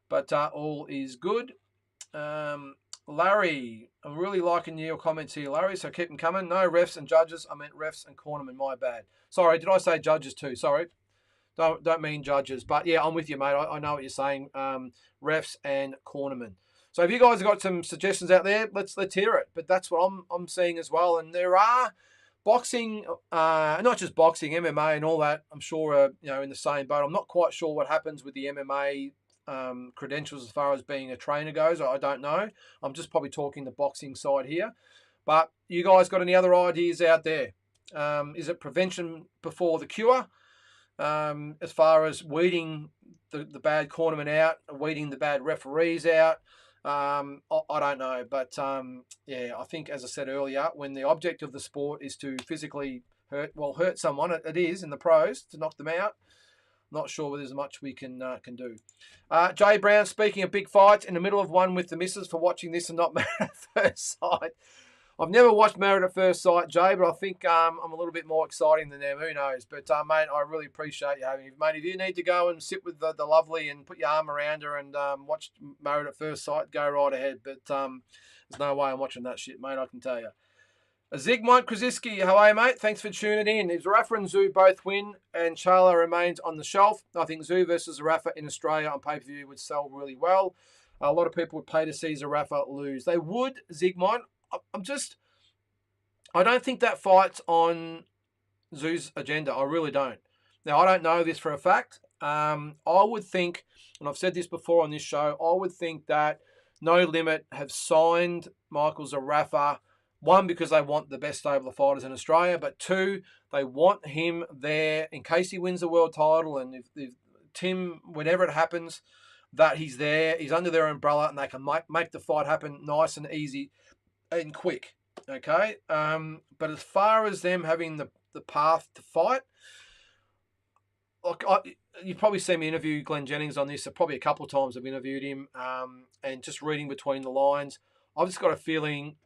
but all is good. Larry, I'm really liking your comments here, Larry, so keep them coming. No refs and judges. I meant refs and cornermen. My bad. Sorry, did I say judges too? Sorry. Don't mean judges. But, yeah, I'm with you, mate. I know what you're saying. Refs and cornermen. So if you guys have got some suggestions out there, let's hear it. But that's what I'm seeing as well. And there are boxing, not just boxing, MMA and all that, I'm sure are in the same boat. I'm not quite sure what happens with the MMA credentials as far as being a trainer goes. I don't know. I'm just probably talking the boxing side here. But you guys got any other ideas out there? Is it prevention before the cure? As far as weeding the bad cornermen out, weeding the bad referees out, I don't know. But yeah, I think, as I said earlier, when the object of the sport is to physically hurt someone, it is in the pros to knock them out. Not sure whether there's much we can do. Jay Brown, speaking of big fights, in the middle of one with the missus for watching this and not Married at First Sight. I've never watched Married at First Sight, Jay, but I think I'm a little bit more exciting than them. Who knows? But, mate, I really appreciate you having me. Mate, if you need to go and sit with the lovely and put your arm around her and watch Married at First Sight, go right ahead. But there's no way I'm watching that shit, mate, I can tell you. Zygmunt Krzyzewski, how are you, mate? Thanks for tuning in. If Zerafa and Tszyu both win and Charlo remains on the shelf, I think Tszyu versus Zerafa in Australia on pay-per-view would sell really well. A lot of people would pay to see Zerafa lose. They would, Zygmunt. I don't think that fight's on Tszyu's agenda. I really don't. Now, I don't know this for a fact. I would think, and I've said this before on this show, I would think that No Limit have signed Michael Zerafa. One, because they want the best stable of fighters in Australia, but two, they want him there in case he wins the world title, and if Tim, whenever it happens, that he's there, he's under their umbrella, and they can make the fight happen nice and easy and quick. Okay? But as far as them having the path to fight, look, you've probably seen me interview Glenn Jennings on this. Probably a couple of times I've interviewed him, and just reading between the lines, I've just got a feeling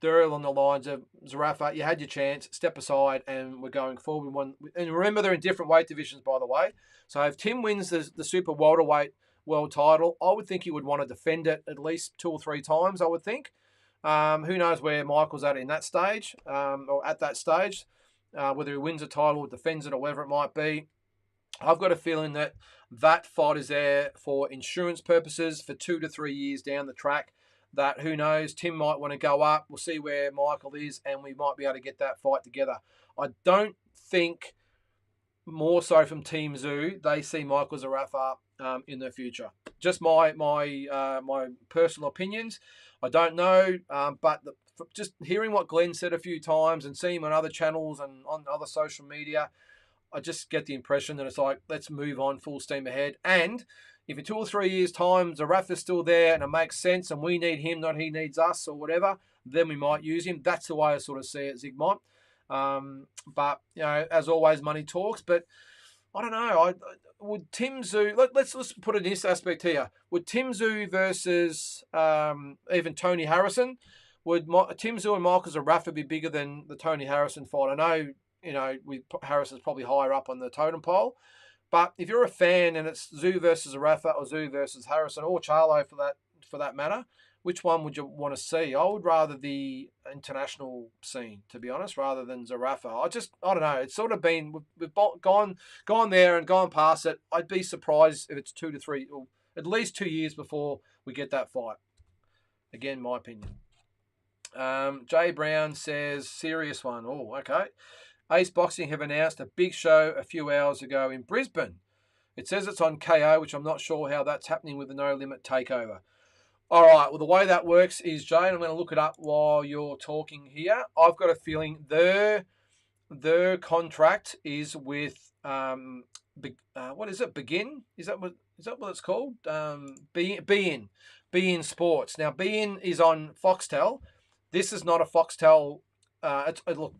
they're along the lines of Zerafa, you had your chance, step aside, and we're going forward. And remember, they're in different weight divisions, by the way. So if Tim wins the super welterweight world title, I would think he would want to defend it at least 2 or 3 times, I would think. Who knows where Michael's at in that stage, or at that stage, whether he wins a title or defends it or whatever it might be. I've got a feeling that fight is there for insurance purposes for 2 to 3 years down the track. That, who knows, Tim might want to go up. We'll see where Michael is, and we might be able to get that fight together. I don't think, more so from Team Tszyu, they see Michael Zerafa in the future. Just my personal opinions. I don't know, but just hearing what Glenn said a few times and seeing him on other channels and on other social media, I just get the impression that it's like, let's move on, full steam ahead. And if in 2 or 3 years' time Zerafa's still there and it makes sense and we need him, not he needs us or whatever, then we might use him. That's the way I sort of see it, Zygmunt. But, you know, as always, money talks. But I don't know. Would Tim Tszyu... Let's put it in this aspect here. Would Tim Tszyu versus even Tony Harrison, would Tim Tszyu and Michael Zerafa be bigger than the Tony Harrison fight? I know, you know, Harrison's probably higher up on the totem pole. But if you're a fan and it's Tszyu versus Zerafa or Tszyu versus Harrison or Charlo for that matter, which one would you want to see? I would rather the international scene, to be honest, rather than Zerafa. I don't know. It's sort of been, we've gone there and gone past it. I'd be surprised if it's 2 to 3, or at least 2 years before we get that fight. Again, my opinion. Jay Brown says, serious one. Oh, okay. Ace Boxing have announced a big show a few hours ago in Brisbane. It says it's on KO, which I'm not sure how that's happening with the No Limit takeover. All right, well, the way that works is, Jay, and I'm going to look it up while you're talking here. I've got a feeling their contract is with, what is it, Begin? Is that what it's called? beIN Sports. Now, beIN is on Foxtel. This is not a Foxtel. Look,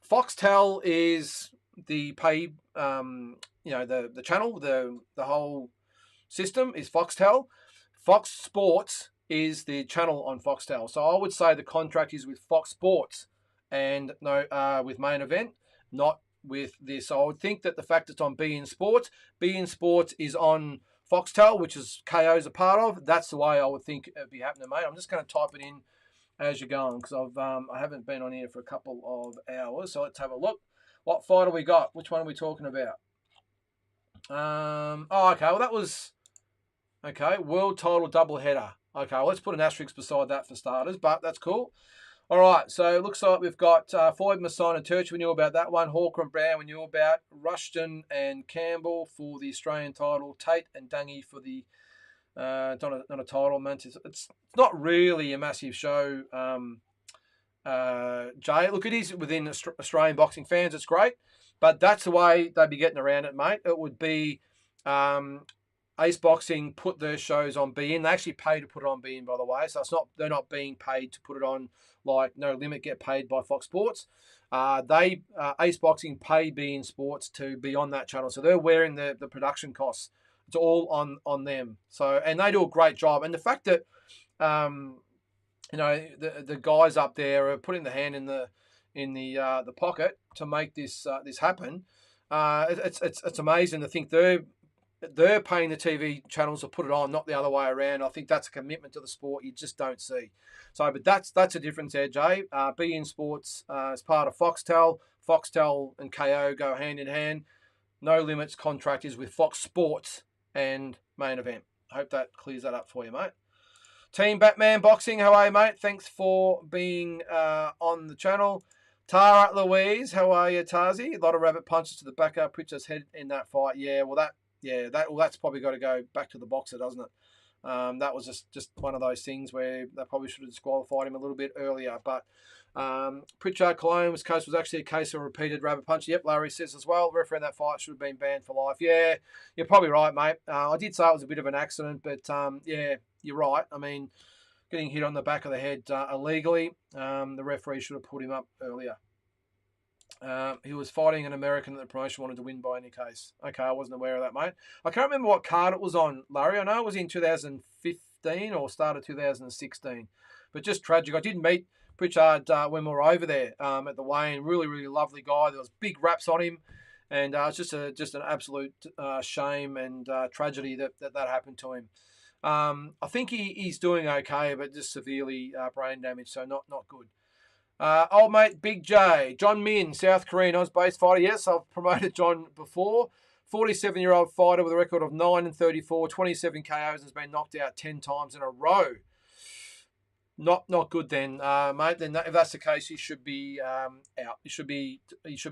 Foxtel is the pay, the channel, the whole system is Foxtel. Fox Sports is the channel on Foxtel. So I would say the contract is with Fox Sports and with Main Event, not with this. So I would think that the fact it's on beIN Sports is on Foxtel, which is KO's a part of. That's the way I would think it'd be happening, mate. I'm just going to type it in as you're going, because I haven't been on here for a couple of hours. So let's have a look. What fight have we got? Which one are we talking about? Okay. Well, that was world title doubleheader. Okay, well, let's put an asterisk beside that for starters, but that's cool. All right, so it looks like we've got Floyd, Masson and Turch. We knew about that one. Hawker and Brown we knew about. Rushton and Campbell for the Australian title. Tate and Dungy for the not a title, man. It's not really a massive show, Jay. Look, it is within Australian boxing fans. It's great, but that's the way they'd be getting around it, mate. It would be Ace Boxing put their shows on beIN. They actually pay to put it on beIN, by the way. So they're not being paid to put it on like No Limit get paid by Fox Sports. Ace Boxing pay beIN Sports to be on that channel, so they're wearing the production costs. It's all on them. So, and they do a great job. And the fact that the guys up there are putting the hand in the pocket to make this happen. It's amazing to think they're paying the TV channels to put it on, not the other way around. I think that's a commitment to the sport you just don't see. So, but that's a difference there, Jay. beIN Sports is part of Foxtel. Foxtel and KO go hand in hand. No Limits contract is with Fox Sports and Main Event. I hope that clears that up for you, mate. Team Batman Boxing, how are you, mate? Thanks for being on the channel. Tara Louise, how are you, Tarzy? A lot of rabbit punches to the back of Pritchard's head in that fight. That's probably got to go back to the boxer, doesn't it? That was just one of those things where they probably should have disqualified him a little bit earlier. But Pritchard Cologne's case was actually a case of repeated rabbit punch. Yep, Larry says as well. The referee in that fight should have been banned for life. Yeah, you're probably right, mate. I did say it was a bit of an accident, but yeah, you're right. I mean, getting hit on the back of the head illegally, the referee should have put him up earlier. He was fighting an American that the promotion wanted to win by any case. Okay, I wasn't aware of that, mate. I can't remember what card it was on, Larry. I know it was in 2015 or start of 2016. But just tragic. I did meet Pritchard when we were over there at the weigh-in. Really, really lovely guy. There was big raps on him. And it's just an absolute shame and tragedy that happened to him. I think he's doing okay, but just severely brain damage, so not good. Old mate Big J, John Min, South Korean Oz-based fighter. Yes, I've promoted John before. 47-year-old fighter with a record of 9-34, 27 KOs, and has been knocked out 10 times in a row. Not good then, mate. Then if that's the case, he should be out. He should be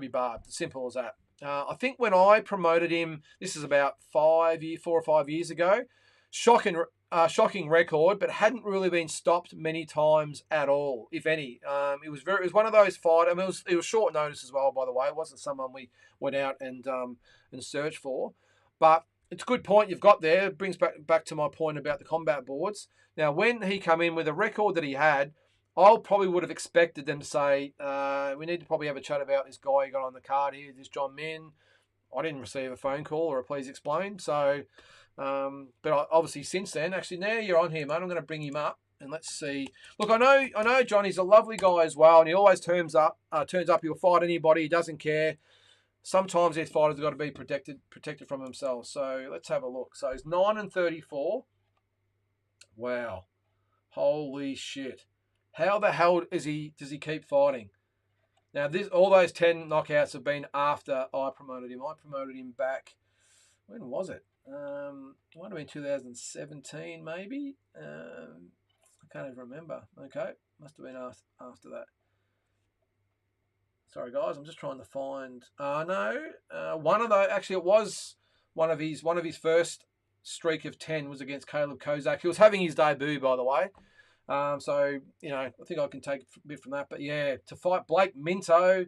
barred. Simple as that. I think when I promoted him, this is about 4 or 5 years ago. Shocking record, but hadn't really been stopped many times at all, if any. It was one of those fights. I mean, it was short notice as well, by the way. It wasn't someone we went out and searched for. But it's a good point you've got there. It brings back to my point about the combat boards. Now, when he came in with a record that he had, I probably would have expected them to say, we need to probably have a chat about this guy you got on the card here, this John Min. I didn't receive a phone call or a please explain. So, but obviously since then, actually now you're on here, mate. I'm going to bring him up and let's see. Look, I know Johnny's a lovely guy as well, and he always turns up. He'll fight anybody. He doesn't care. Sometimes these fighters have got to be protected from themselves. So let's have a look. So he's 9-34. Wow, holy shit! How the hell does he keep fighting? Now all those 10 knockouts have been after I promoted him. I promoted him back. When was it? It might have been 2017, maybe. I can't even remember. Okay, must have been after that. Sorry, guys, I'm just trying to find. One of those. Actually, it was one of his first streak of 10 was against Caleb Kozak. He was having his debut, by the way. So I think I can take a bit from that. But yeah, to fight Blake Minto,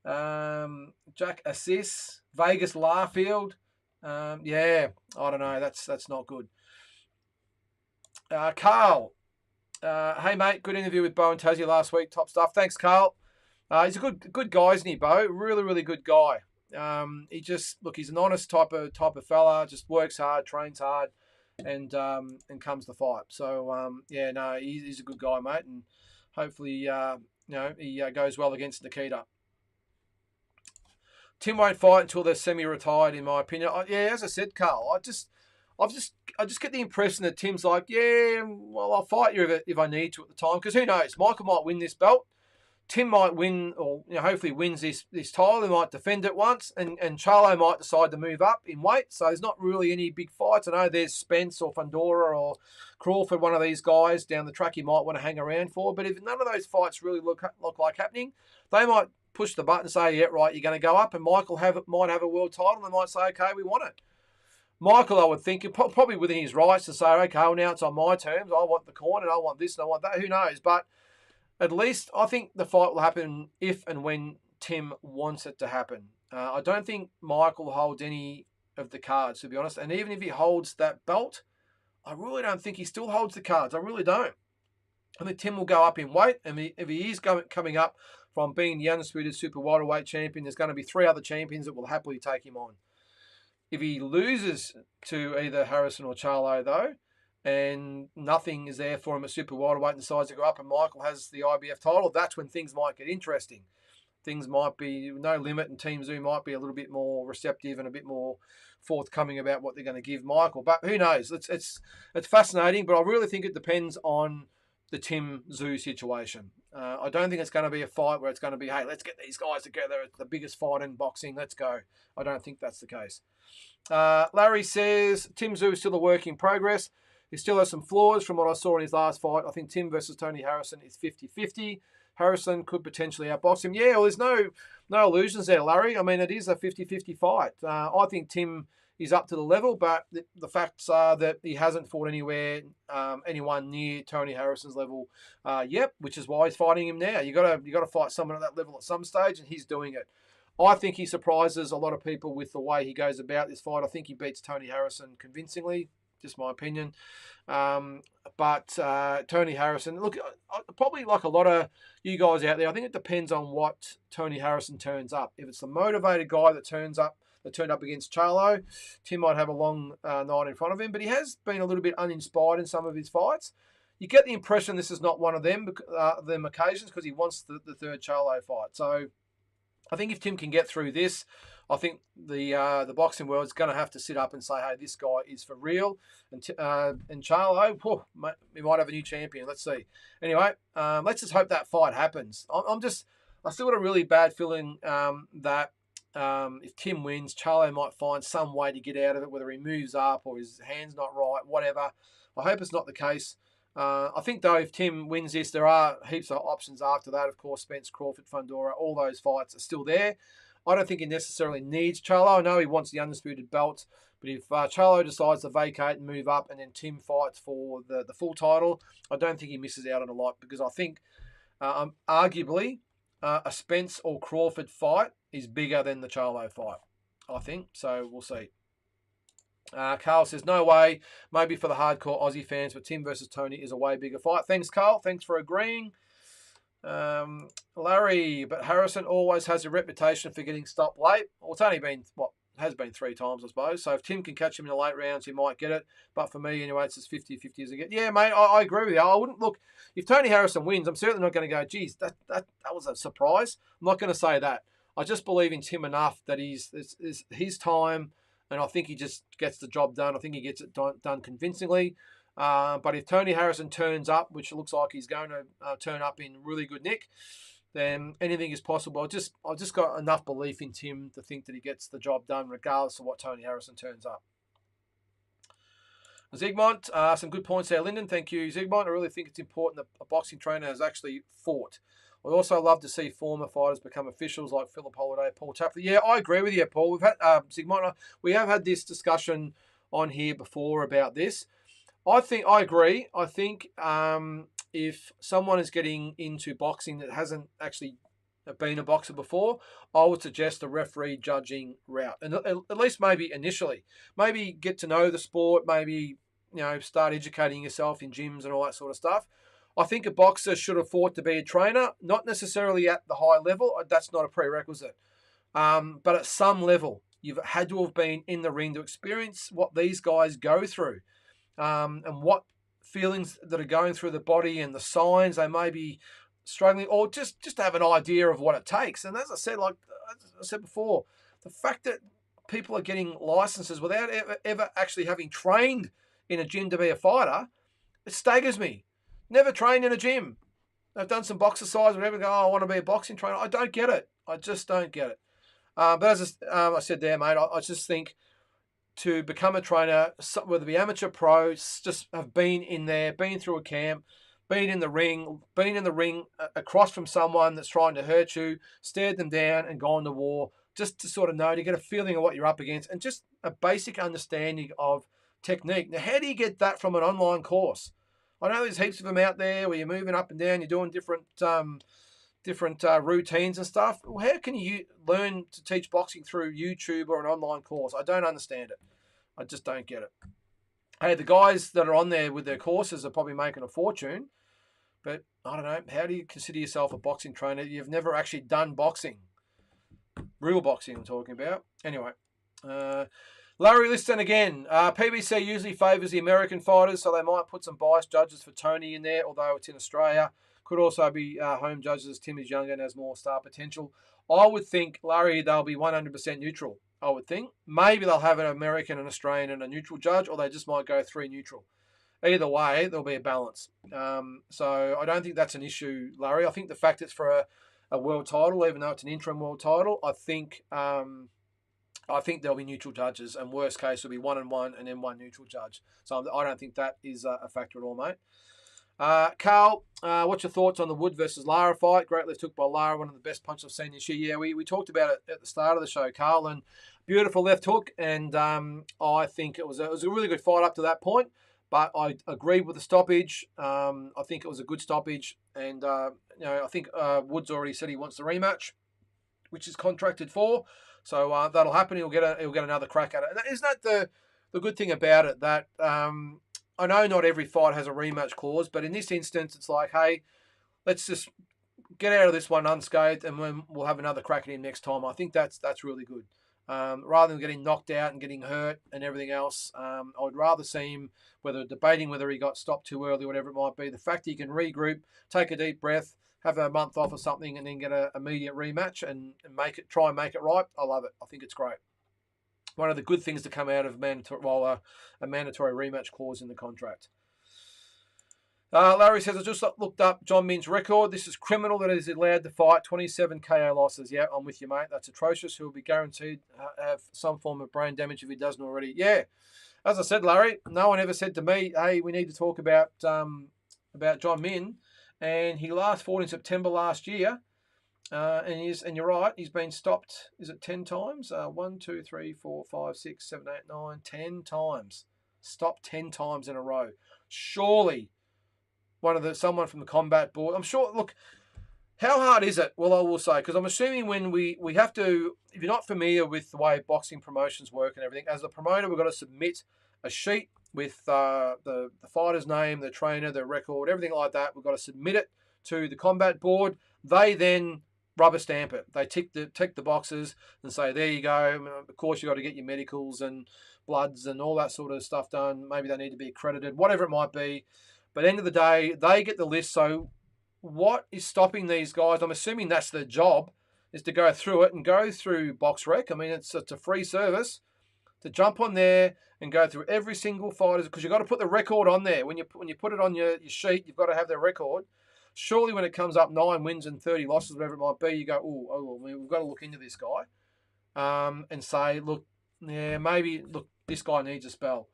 Jack Assis, Vegas Larfield. I don't know. That's not good. Carl. Hey, mate. Good interview with Bo and Tassie last week. Top stuff. Thanks, Carl. He's a good guy, isn't he, Bo? Really, really good guy. He's an honest type of fella. Just works hard, trains hard, and comes to fight. So he's a good guy, mate, and hopefully he goes well against Nikita. Tim won't fight until they're semi-retired, in my opinion. As I said, Carl, I just get the impression that Tim's like, I'll fight you if I need to at the time, because who knows? Michael might win this belt. Tim might win, or hopefully wins this title. He might defend it once, and Charlo might decide to move up in weight. So there's not really any big fights. I know there's Spence or Fundora or Crawford, one of these guys down the track you might want to hang around for. But if none of those fights really look like happening, they might push the button and say, yeah, right, you're going to go up, and Michael might have a world title, and they might say, okay, we want it. Michael, I would think, probably within his rights to say, okay, well, now it's on my terms. I want the coin, and I want this, and I want that. Who knows? But at least I think the fight will happen if and when Tim wants it to happen. I don't think Michael holds any of the cards, to be honest. And even if he holds that belt, I really don't think he still holds the cards. I really don't. I think Tim will go up in weight. And if he is coming up from being the undisputed super welterweight champion, there's going to be 3 other champions that will happily take him on. If he loses to either Harrison or Charlo, though, and nothing is there for him at super welterweight and decides to go up and Michael has the IBF title, that's when things might get interesting. Things might be no limit, and Team Zoo might be a little bit more receptive and a bit more forthcoming about what they're going to give Michael. But who knows? It's fascinating, but I really think it depends on the Tim Zoo situation. I don't think it's going to be a fight where it's going to be, hey, let's get these guys together. It's the biggest fight in boxing. Let's go. I don't think that's the case. Larry says Tim Zoo is still a work in progress. He still has some flaws from what I saw in his last fight. I think Tim versus Tony Harrison is 50-50. Harrison could potentially outbox him. Yeah, well, there's no illusions there, Larry. I mean, it is a 50-50 fight. I think Tim is up to the level, but the facts are that he hasn't fought anyone near Tony Harrison's level yet, which is why he's fighting him now. You got to fight someone at that level at some stage, and he's doing it. I think he surprises a lot of people with the way he goes about this fight. I think he beats Tony Harrison convincingly. Just my opinion. But Tony Harrison, look, probably like a lot of you guys out there, I think it depends on what Tony Harrison turns up. If it's the motivated guy that turned up against Charlo, Tim might have a long night in front of him, but he has been a little bit uninspired in some of his fights. You get the impression this is not one of them occasions because he wants the third Charlo fight. So I think if Tim can get through this, I think the boxing world is going to have to sit up and say, hey, this guy is for real. And Charlo, we might have a new champion. Let's see. Anyway, let's just hope that fight happens. I still got a really bad feeling that if Tim wins, Charlo might find some way to get out of it, whether he moves up or his hand's not right, whatever. I hope it's not the case. I think, though, if Tim wins this, there are heaps of options after that. Of course, Spence, Crawford, Fundora, all those fights are still there. I don't think he necessarily needs Charlo. I know he wants the undisputed belt, but if Charlo decides to vacate and move up and then Tim fights for the full title, I don't think he misses out on a lot because I think arguably a Spence or Crawford fight is bigger than the Charlo fight, I think. So we'll see. Carl says, no way. Maybe for the hardcore Aussie fans, but Tim versus Tony is a way bigger fight. Thanks, Carl. Thanks for agreeing. Larry, but Harrison always has a reputation for getting stopped late. Well, it's only been, has been 3 times, I suppose. So if Tim can catch him in the late rounds, he might get it. But for me, anyway, it's just 50-50 as a get. Yeah, mate, I agree with you. I wouldn't look, if Tony Harrison wins, I'm certainly not going to go, geez, that was a surprise. I'm not going to say that. I just believe in Tim enough that it's his time, and I think he just gets the job done. I think he gets it done convincingly. But if Tony Harrison turns up, which looks like he's going to turn up in really good nick, then anything is possible. I've just got enough belief in Tim to think that he gets the job done regardless of what Tony Harrison turns up. Zygmunt, some good points there, Lyndon. Thank you, Zygmunt. I really think it's important that a boxing trainer has actually fought. I also love to see former fighters become officials like Philip Holiday, Paul Tapley. Yeah, I agree with you, Paul. We've had Zygmunt. We have had this discussion on here before about this. I agree. I think if someone is getting into boxing that hasn't actually been a boxer before, I would suggest the referee judging route, and at least maybe initially, maybe get to know the sport, maybe start educating yourself in gyms and all that sort of stuff. I think a boxer should have fought to be a trainer, not necessarily at the high level. That's not a prerequisite, but at some level, you've had to have been in the ring to experience what these guys go through. And what feelings that are going through the body and the signs they may be struggling, or just to have an idea of what it takes. And as I said before, the fact that people are getting licenses without ever actually having trained in a gym to be a fighter, it staggers me. Never trained in a gym. They've done some boxercise, whatever. Go, oh, I want to be a boxing trainer. I don't get it. I just don't get it. But as I said there, mate, I just think to become a trainer, whether it be amateur, pro, just have been in there, been through a camp, been in the ring across from someone that's trying to hurt you, stared them down and gone to war, just to sort of know, to get a feeling of what you're up against and just a basic understanding of technique. Now, how do you get that from an online course? I know there's heaps of them out there where you're moving up and down, you're doing different routines and stuff. Well, how can you learn to teach boxing through YouTube or an online course? I don't understand it. I just don't get it. Hey, the guys that are on there with their courses are probably making a fortune, but I don't know. How do you consider yourself a boxing trainer? You've never actually done boxing. Real boxing I'm talking about. Anyway, Larry Liston again. PBC usually favours the American fighters, so they might put some biased judges for Tony in there, although it's in Australia. Could also be home judges as Tim is younger and has more star potential. I would think, Larry, they'll be 100% neutral, I would think. Maybe they'll have an American, an Australian, and a neutral judge, or they just might go 3 neutral. Either way, there'll be a balance. So I don't think that's an issue, Larry. I think the fact it's for a world title, even though it's an interim world title, I think there'll be neutral judges, and worst case will be 1 and 1 and then 1 neutral judge. So I don't think that is a factor at all, mate. Carl, what's your thoughts on the Wood versus Lara fight? Great left hook by Lara, one of the best punches I've seen this year. Yeah, we talked about it at the start of the show, Carl, and beautiful left hook, and I think it was a really good fight up to that point, but I agreed with the stoppage. I think it was a good stoppage, and I think Woods already said he wants the rematch, which is contracted for, so that'll happen. He'll get another crack at it. And isn't that the good thing about it, that I know not every fight has a rematch clause, but in this instance, it's like, hey, let's just get out of this one unscathed, and we'll have another crack at him next time. I think that's really good. Rather than getting knocked out and getting hurt and everything else, I would rather see him, debating whether he got stopped too early, whatever it might be. The fact that he can regroup, take a deep breath, have a month off or something, and then get an immediate rematch and try and make it right. I love it. I think it's great. One of the good things to come out of a mandatory rematch clause in the contract. Larry says, I just looked up John Min's record. This is criminal that he's allowed to fight 27 KO losses. Yeah, I'm with you, mate. That's atrocious. He'll be guaranteed have some form of brain damage if he doesn't already. Yeah, as I said, Larry, no one ever said to me, hey, we need to talk about John Min. And he last fought in September last year. And you're right, he's been stopped, is it 10 times? 1, 2, 3, 4, 5, 6, 7, 8, 9, 10 times. Stopped 10 times in a row. Surely someone from the combat board. I'm sure, look, how hard is it? Well, I will say, because I'm assuming when we have to, if you're not familiar with the way boxing promotions work and everything, as a promoter, we've got to submit a sheet with the fighter's name, the trainer, the record, everything like that. We've got to submit it to the combat board. They then rubber stamp it. They tick the boxes and say, there you go. Of course, you've got to get your medicals and bloods and all that sort of stuff done. Maybe they need to be accredited, whatever it might be. But at the end of the day, they get the list. So what is stopping these guys? I'm assuming that's their job, is to go through it and go through BoxRec. I mean, it's a free service to jump on there and go through every single fighter, because you've got to put the record on there. When you put it on your sheet, you've got to have their record. Surely when it comes up 9 wins and 30 losses, whatever it might be, you go, oh, we've got to look into this guy and say, look, this guy needs a spell.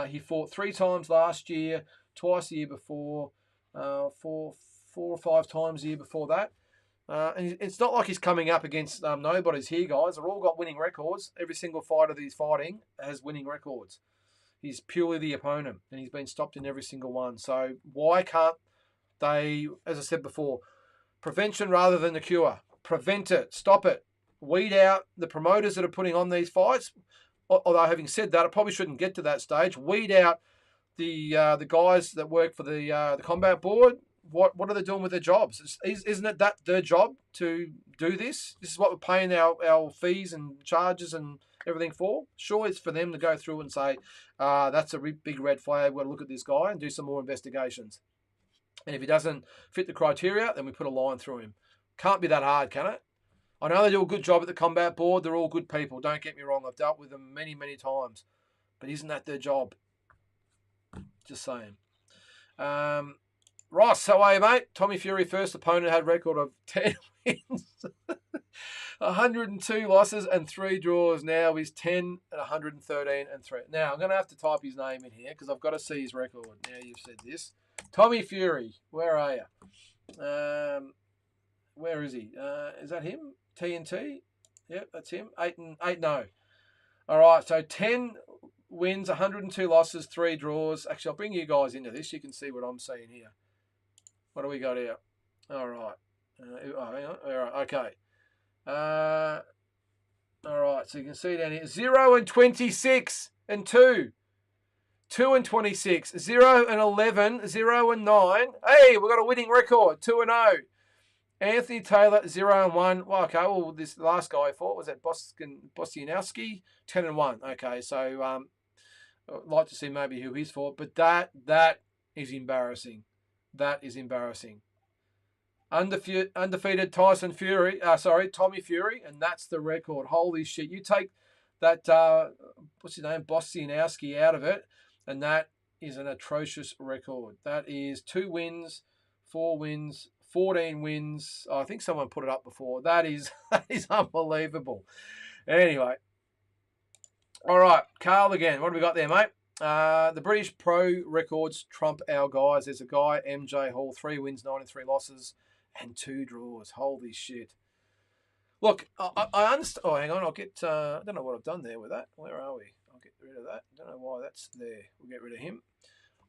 He fought 3 times last year, twice the year before, 4 or 5 times the year before that. And it's not like he's coming up against nobodies here, guys. They've all got winning records. Every single fighter that he's fighting has winning records. He's purely the opponent, and he's been stopped in every single one. So why can't they, as I said before, prevention rather than the cure? Prevent it, stop it, weed out the promoters that are putting on these fights. Although having said that, it probably shouldn't get to that stage. Weed out the guys that work for the combat board. What are they doing with their jobs? Isn't it that their job to do this? This is what we're paying our fees and charges and everything for. Sure, it's for them to go through and say, that's a big red flag. We've got to look at this guy and do some more investigations. And if he doesn't fit the criteria, then we put a line through him. Can't be that hard, can it? I know they do a good job at the combat board. They're all good people. Don't get me wrong. I've dealt with them many, many times. But isn't that their job? Just saying. Ross, how are you, mate? Tommy Fury, first opponent, had a record of 10 wins, 102 losses and 3 draws. Now he's 10 and 113 and 3. Now, I'm going to have to type his name in here because I've got to see his record. Now you've said this. Tommy Fury, where are you? Where is he? Is that him? TNT? Yep, that's him. 8 no. All right, so 10 wins, 102 losses, 3 draws. Actually, I'll bring you guys into this. You can see what I'm seeing here. What do we got here? All right. Hang on. All right, okay. All right, so you can see down here, 0 and 26 and 2. 2 and 26, 0 and 11, 0 and 9. Hey, we've got a winning record, 2 and 0. Anthony Taylor, 0 and 1. Well, okay, well, this last guy I thought was that Bosianowski, 10 and 1. Okay, so I'd like to see maybe who he's for, but that is embarrassing. That is embarrassing. Undefeated Tommy Fury, and that's the record. Holy shit. You take that, what's his name, Bosianowski out of it, and that is an atrocious record. That is 2 wins, 4 wins, 14 wins. Oh, I think someone put it up before. That is unbelievable. Anyway. All right, Carl again. What have we got there, mate? The British Pro records trump our guys. There's a guy, MJ Hall, 3 wins, 93 losses, and 2 draws. Holy shit. Look, I understand. Oh, hang on. I'll get, I don't know what I've done there with that. Where are we? I'll get rid of that. I don't know why that's there. We'll get rid of him.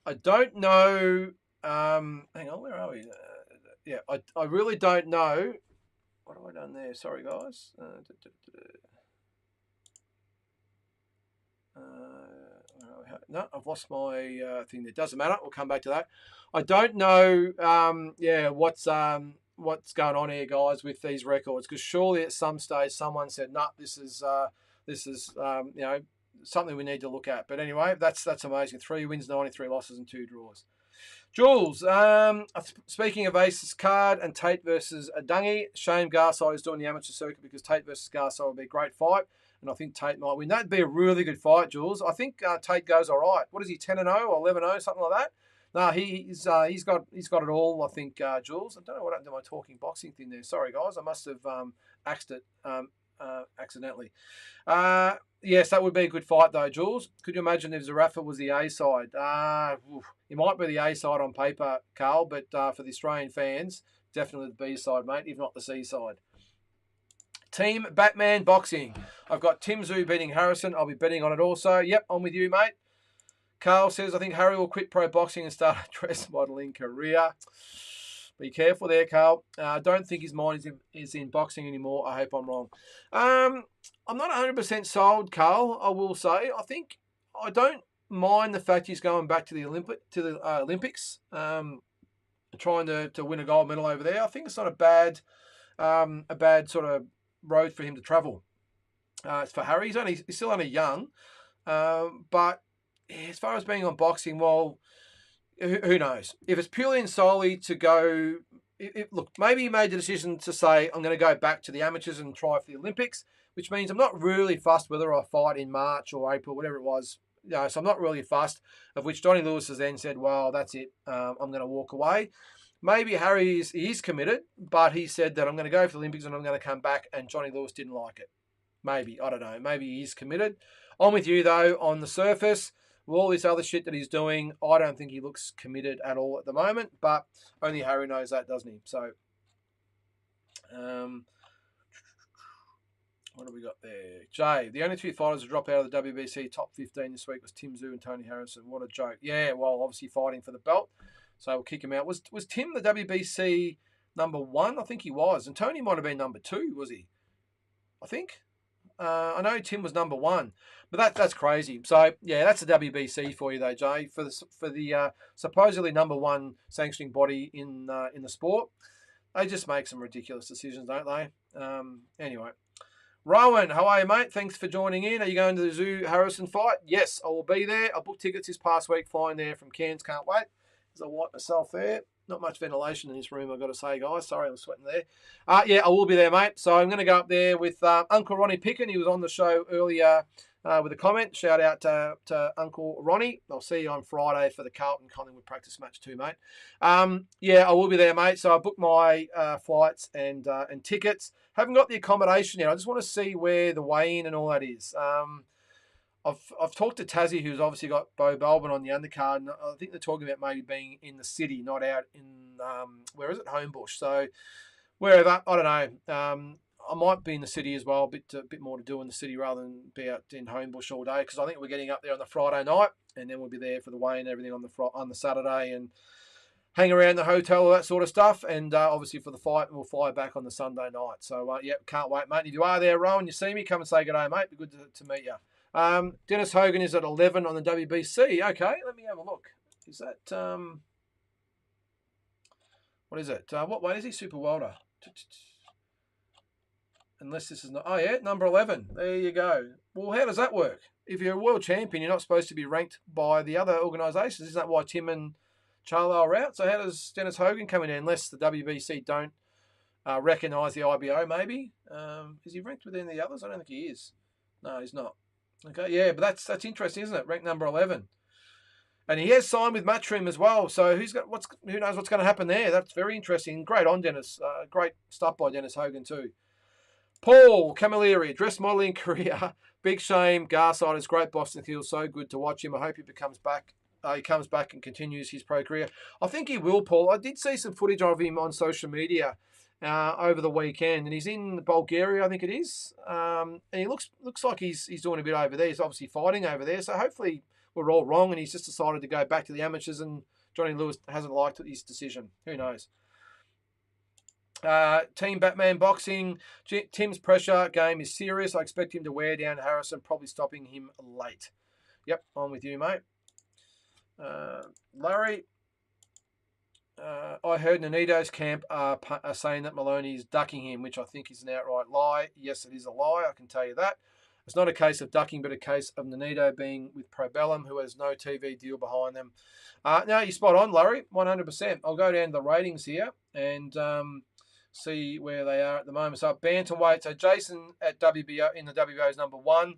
I don't know. Hang on. Where are we? Yeah, I really don't know. What have I done there? Sorry, guys. No, I've lost my thing there. Doesn't matter. We'll come back to that. I don't know. What's going on here, guys, with these records? Because surely at some stage someone said, "No, this is something we need to look at." But anyway, that's amazing. 3 wins, 93 losses, and 2 draws. Jules, speaking of Aces card and Tate versus Adungi, shame Garside is doing the amateur circuit because Tate versus Garside would be a great fight. And I think Tate might win. That'd be a really good fight, Jules. I think Tate goes all right. What is he, 10-0 or 11-0, something like that? No, he's got it all, I think, Jules. I don't know what happened to my talking boxing thing there. Sorry, guys. I must have axed it accidentally. Yes, that would be a good fight, though, Jules. Could you imagine if Zarafa was the A side? He might be the A side on paper, Carl, but for the Australian fans, definitely the B side, mate, if not the C side. Team Batman Boxing. I've got Tim Tszyu beating Harrison. I'll be betting on it also. Yep, I'm with you, mate. Carl says, I think Harry will quit pro boxing and start a dress modelling career. Be careful there, Carl. I don't think his mind is in boxing anymore. I hope I'm wrong. I'm not 100% sold, Carl, I will say. I don't mind the fact he's going back to the Olympics, trying to win a gold medal over there. I think it's not a bad sort of road for him to travel. It's for Harry. He's still only young, but as far as being on boxing, well, who knows? If it's purely and solely to go, look, maybe he made the decision to say, I'm going to go back to the amateurs and try for the Olympics, which means I'm not really fussed whether I fight in March or April, whatever it was. So I'm not really fussed, of which Johnny Lewis has then said, well, that's it. I'm going to walk away. Maybe Harry is committed, but he said that I'm going to go for the Olympics and I'm going to come back, and Johnny Lewis didn't like it. Maybe. I don't know. Maybe he is committed. I'm with you, though, on the surface. With all this other shit that he's doing, I don't think he looks committed at all at the moment, but only Harry knows that, doesn't he? So, what have we got there? Jay, the only 2 fighters to drop out of the WBC top 15 this week was Tim Tszyu and Tony Harrison. What a joke. Yeah, well, obviously fighting for the belt, so we'll kick him out. Was Tim the WBC number 1? I think he was. And Tony might have been number 2, was he? I think. I know Tim was number 1, but that's crazy. So yeah, that's the WBC for you though, Jay. For the supposedly number 1 sanctioning body in the sport, they just make some ridiculous decisions, don't they? Anyway, Rowan, how are you, mate? Thanks for joining in. Are you going to the Tszyu Harrison fight? Yes, I will be there. I booked tickets this past week, flying there from Cairns. Can't wait. As I wipe myself there. Not much ventilation in this room, I've got to say, guys. Sorry, I'm sweating there. Yeah, I will be there, mate. So I'm going to go up there with Uncle Ronnie Picken. He was on the show earlier with a comment. Shout out to Uncle Ronnie. I'll see you on Friday for the Carlton Collingwood practice match too, mate. Yeah, I will be there, mate. So I booked my flights and tickets. Haven't got the accommodation yet. I just want to see where the weigh-in and all that is. I've talked to Tassie, who's obviously got Bo Belbin on the undercard, and I think they're talking about maybe being in the city, not out in, where is it, Homebush. So wherever, I don't know. I might be in the city as well, a bit more to do in the city rather than be out in Homebush all day, because I think we're getting up there on the Friday night, and then we'll be there for the weigh and everything on the Saturday, and hang around the hotel, all that sort of stuff, and obviously for the fight, we'll fly back on the Sunday night. So, yeah, can't wait, mate. If you are there, Rowan, you see me, come and say good day, mate. Be good to meet you. Dennis Hogan is at 11 on the WBC. Okay, let me have a look. Is that, what is it? What weight is he? Super welter. Unless this is not, oh yeah, number 11. There you go. Well, how does that work? If you're a world champion, you're not supposed to be ranked by the other organisations. Isn't that why Tim and Charlo are out? So how does Dennis Hogan come in there, unless the WBC don't recognise the IBO maybe? Is he ranked with any of the others? I don't think he is. No, he's not. Okay, yeah, but that's interesting, isn't it? Ranked number 11, and he has signed with Matchroom as well. So who knows what's going to happen there? That's very interesting. Great on Dennis. Great stuff by Dennis Hogan too. Paul Camilleri, dress modelling career. Big shame. Garside is great. Boston Hills, so good to watch him. I hope he comes back and continues his pro career. I think he will, Paul. I did see some footage of him on social media over the weekend, and he's in Bulgaria, I think it is, and he looks like he's doing a bit over there. He's obviously fighting over there, so hopefully we're all wrong and he's just decided to go back to the amateurs, and Johnny Lewis hasn't liked his decision. Who knows? Team Batman Boxing, Tim's pressure game is serious. I expect him to wear down Harrison, probably stopping him late. Yep, I'm with you, mate. Larry, I heard Nonito's camp are saying that Maloney is ducking him, which I think is an outright lie. Yes, it is a lie, I can tell you that. It's not a case of ducking, but a case of Nonito being with Probellum, who has no TV deal behind them. Now, you're spot on, Larry, 100%. I'll go down to the ratings here and see where they are at the moment. So bantamweight, so Jason at WBO in the WBO is number 1.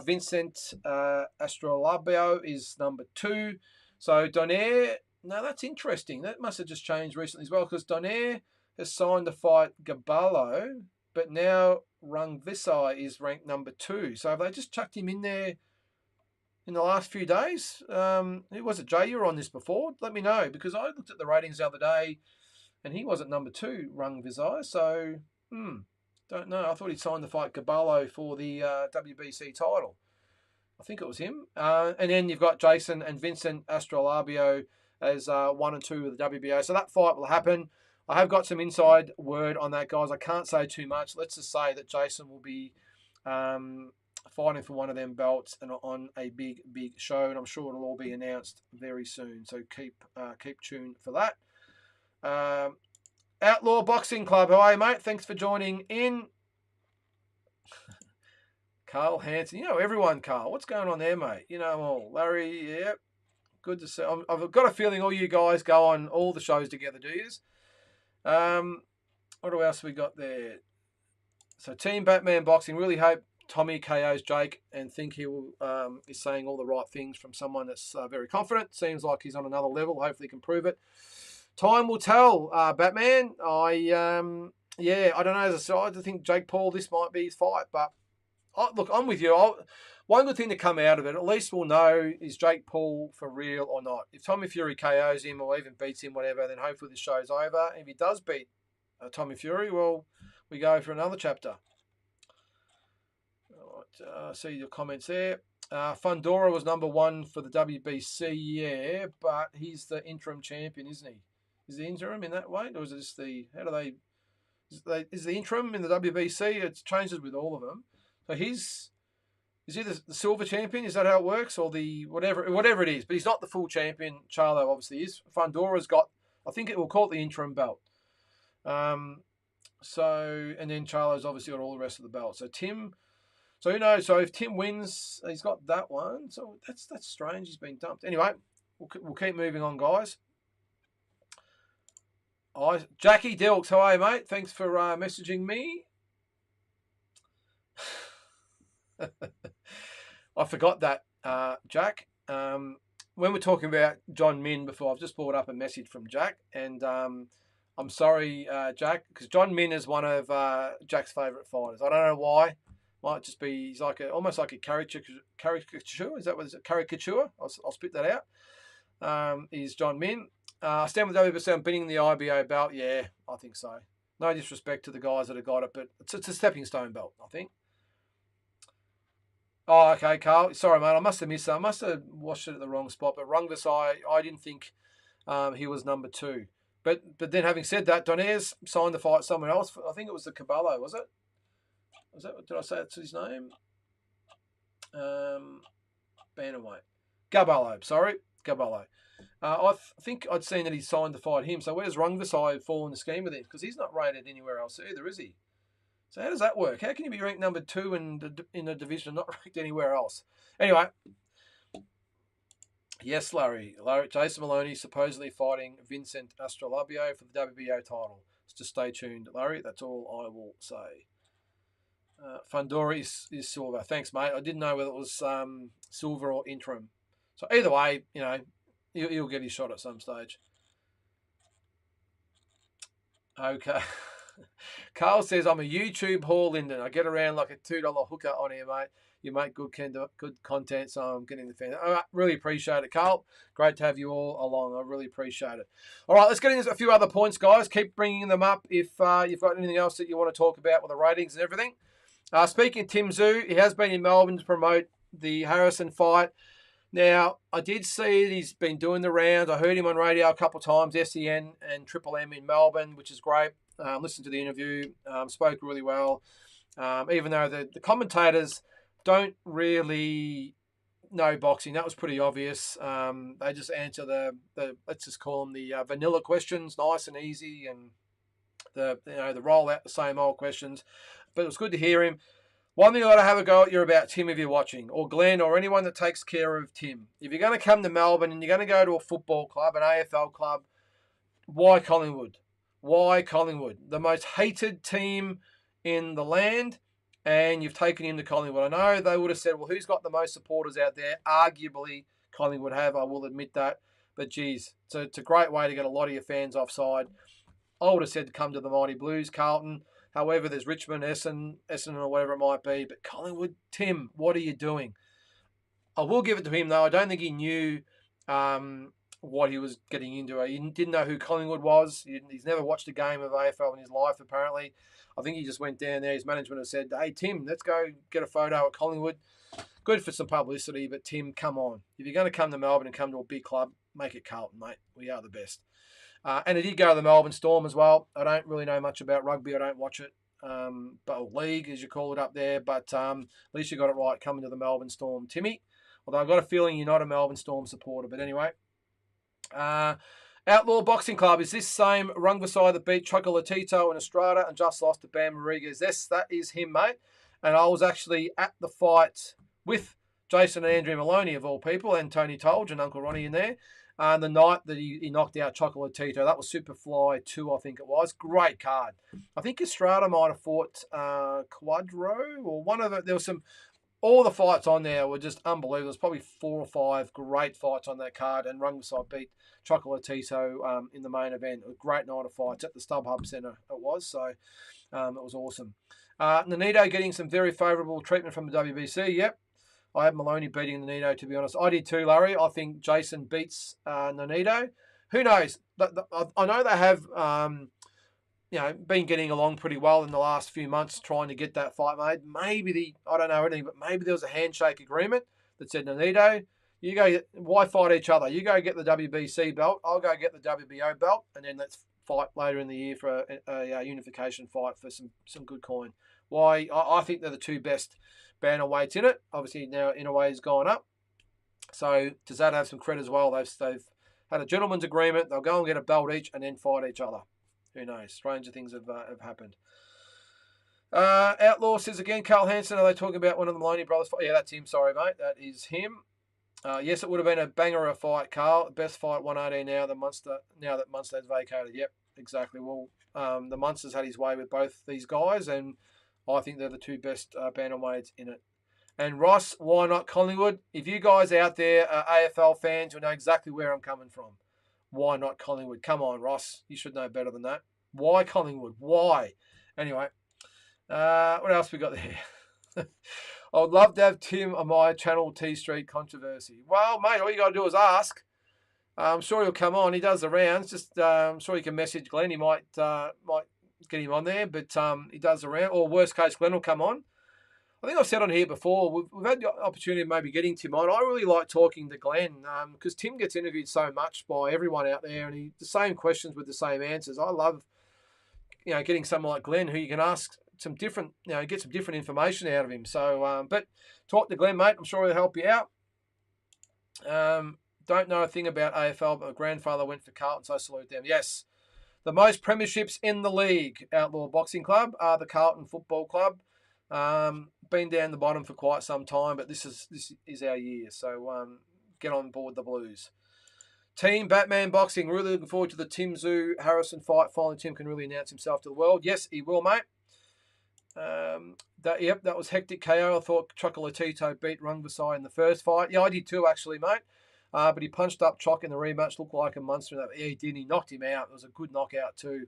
Vincent Astrolabio is number 2. So Donaire, now that's interesting. That must have just changed recently as well, because Donaire has signed to fight Gaballo, but now Rungvisai is ranked number 2. So have they just chucked him in there in the last few days? Who was it, Jay? You were on this before. Let me know, because I looked at the ratings the other day and he was at number 2, Rungvisai. So, don't know. I thought he signed to fight Gaballo for the WBC title. I think it was him. And then you've got Jason and Vincent Astrolabio as 1 and 2 with the WBO. So that fight will happen. I have got some inside word on that, guys. I can't say too much. Let's just say that Jason will be fighting for one of them belts and on a big show, and I'm sure it'll all be announced very soon. So keep tuned for that. Outlaw Boxing Club, how are you, mate? Thanks for joining in. Carl Hansen, you know everyone, Carl. What's going on there, mate? You know them all. Larry, yeah, good to see. I've got a feeling all you guys go on all the shows together, do you? What else we got there? So Team Batman Boxing, really hope Tommy KOs Jake and think he will is saying all the right things from someone that's very confident. Seems like he's on another level. Hopefully he can prove it. Time will tell, Batman. I don't know. As I said, I think Jake Paul, this might be his fight. But look, I'm with you. One good thing to come out of it, at least we'll know, is Jake Paul for real or not. If Tommy Fury KOs him or even beats him, whatever, then hopefully the show's over. If he does beat Tommy Fury, well, we go for another chapter. All right, see your comments there. Fundora was number 1 for the WBC, yeah, but he's the interim champion, isn't he? Is the interim in that way, or is it just is the interim in the WBC? It changes with all of them. So is he the silver champion? Is that how it works, or the whatever it is? But he's not the full champion. Charlo obviously is. Fundora's got, I think it will call it the interim belt. So and then Charlo's obviously got all the rest of the belts. So Tim. So who knows? So if Tim wins, he's got that one. So that's strange. He's been dumped. Anyway, we'll keep moving on, guys. Jackie Dilks, how are you, mate? Thanks for messaging me. I forgot that, Jack. When we're talking about John Min before, I've just brought up a message from Jack, and I'm sorry, Jack, because John Min is one of Jack's favourite fighters. I don't know why. Might just be he's like almost like a caricature. Is that what is it? Caricature? I'll spit that out. Is John Min. I stand with WBC on beating the IBO belt. Yeah, I think so. No disrespect to the guys that have got it, but it's a stepping stone belt, I think. Oh, okay, Carl. Sorry, mate. I must have missed that. I must have watched it at the wrong spot. But Rungvisai, I didn't think he was number 2. But then having said that, Donaire signed the fight someone else. I think it was the Caballo, was it? Was that? Did I say that's his name? Bantamweight. Gaballo, sorry. Gaballo. I think I'd seen that he signed to fight him. So where's Rungvisai fall in the scheme with him? Because he's not rated anywhere else either, is he? So how does that work? How can you be ranked number 2 in the division and not ranked anywhere else? Anyway, yes, Larry. Jason Maloney supposedly fighting Vincent Astrolabio for the WBO title. So just stay tuned, Larry. That's all I will say. Fundora is silver. Thanks, mate. I didn't know whether it was silver or interim. So either way, he'll get his shot at some stage. Okay. Carl says, I'm a YouTube haul, Lyndon. I get around like a $2 hooker on here, mate. You make good content, so I'm getting the fan. I really appreciate it, Carl. Great to have you all along. I really appreciate it. All right, let's get into a few other points, guys. Keep bringing them up if you've got anything else that you want to talk about with the ratings and everything. Speaking of Tim Tszyu, he has been in Melbourne to promote the Harrison fight. Now, I did see that he's been doing the rounds. I heard him on radio a couple of times, SEN and Triple M in Melbourne, which is great. Listened to the interview, spoke really well. Even though the commentators don't really know boxing, that was pretty obvious. They just answer the let's just call them the vanilla questions, nice and easy, and the roll out the same old questions. But it was good to hear him. One thing I got to have a go at you about Tim if you're watching, or Glenn, or anyone that takes care of Tim. If you're going to come to Melbourne and you're going to go to a football club, an AFL club, why Collingwood? Why Collingwood? The most hated team in the land, and you've taken him to Collingwood. I know they would have said, well, who's got the most supporters out there? Arguably, Collingwood have, I will admit that. But, geez, it's a great way to get a lot of your fans offside. I would have said to come to the Mighty Blues, Carlton. However, there's Richmond, Essendon, or whatever it might be. But Collingwood, Tim, what are you doing? I will give it to him, though. I don't think he knew what he was getting into. He didn't know who Collingwood was. He's never watched a game of AFL in his life, apparently. I think he just went down there. His management has said, hey, Tim, let's go get a photo at Collingwood. Good for some publicity, but Tim, come on. If you're going to come to Melbourne and come to a big club, make it Carlton, mate. We are the best. And he did go to the Melbourne Storm as well. I don't really know much about rugby. I don't watch it. But league, as you call it up there. But at least you got it right coming to the Melbourne Storm, Timmy. Although I've got a feeling you're not a Melbourne Storm supporter. But anyway. Outlaw Boxing Club. Is this same Rungvisai that beat Chocolatito and Estrada and just lost to Bam Rodriguez? Yes, that is him, mate. And I was actually at the fight with Jason and Andrew Maloney, of all people, and Tony Tolge and Uncle Ronnie in there. The night that he knocked out Chocolatito, that was Superfly 2, I think it was. Great card. I think Estrada might have fought Quadro or one of it. There was some. All the fights on there were just unbelievable. There's probably 4 or 5 great fights on that card, and Rungvisai beat Chocolatito in the main event. A great night of fights at the StubHub Centre it was, so it was awesome. Nonito getting some very favourable treatment from the WBC, yep. I had Maloney beating Nonito, to be honest. I did too, Larry. I think Jason beats Nonito. Who knows? I know they have been getting along pretty well in the last few months trying to get that fight made. Maybe I don't know anything, but maybe there was a handshake agreement that said, Nonito, you go, why fight each other? You go get the WBC belt, I'll go get the WBO belt, and then let's fight later in the year for a unification fight for some good coin. Why? I think they're the 2 best bantamweights in it. Obviously now Inoue's gone up. So does that have some credit as well? They've had a gentleman's agreement. They'll go and get a belt each and then fight each other. Who knows? Stranger things have happened. Outlaw says again, Carl Hansen, are they talking about one of the Maloney brothers? Yeah, that's him. Sorry, mate. That is him. Yes, it would have been a banger of a fight, Carl. Best fight 118 now that Munster has vacated. Yep. exactly. Well, the Munster's had his way with both these guys, and I think they're the two best bantamweights in it. And Ross, why not Collingwood? If you guys out there are AFL fans who know exactly where I'm coming from, why not Collingwood? Come on, Ross. You should know better than that. Why Collingwood? Why? Anyway, what else we got there? I would love to have Tim on my channel T Street controversy. Well, mate, all you got to do is ask. I'm sure he'll come on. He does the rounds. Just I'm sure you can message Glenn. He might get him on there, but he does the round. Or worst case, Glenn will come on. I think I've said on here before, we've had the opportunity of maybe getting Tim on. I really like talking to Glenn because Tim gets interviewed so much by everyone out there, and the same questions with the same answers. I love, getting someone like Glenn who you can ask some different, get some different information out of him. So, but talk to Glenn, mate. I'm sure he'll help you out. Don't know a thing about AFL, but my grandfather went for Carlton, so I salute them. Yes, the most premierships in the league, Outlaw Boxing Club, are the Carlton Football Club. Been down the bottom for quite some time, but this is our year. So get on board the Blues. Team Batman Boxing. Really looking forward to the Tim Tszyu Harrison fight. Finally, Tim can really announce himself to the world. Yes, he will, mate. That was hectic KO. I thought Chocolatito beat Rungvisai in the first fight. Yeah, I did too, actually, mate. But he punched up Choc in the rematch. Looked like a monster. Yeah, he did. He knocked him out. It was a good knockout too.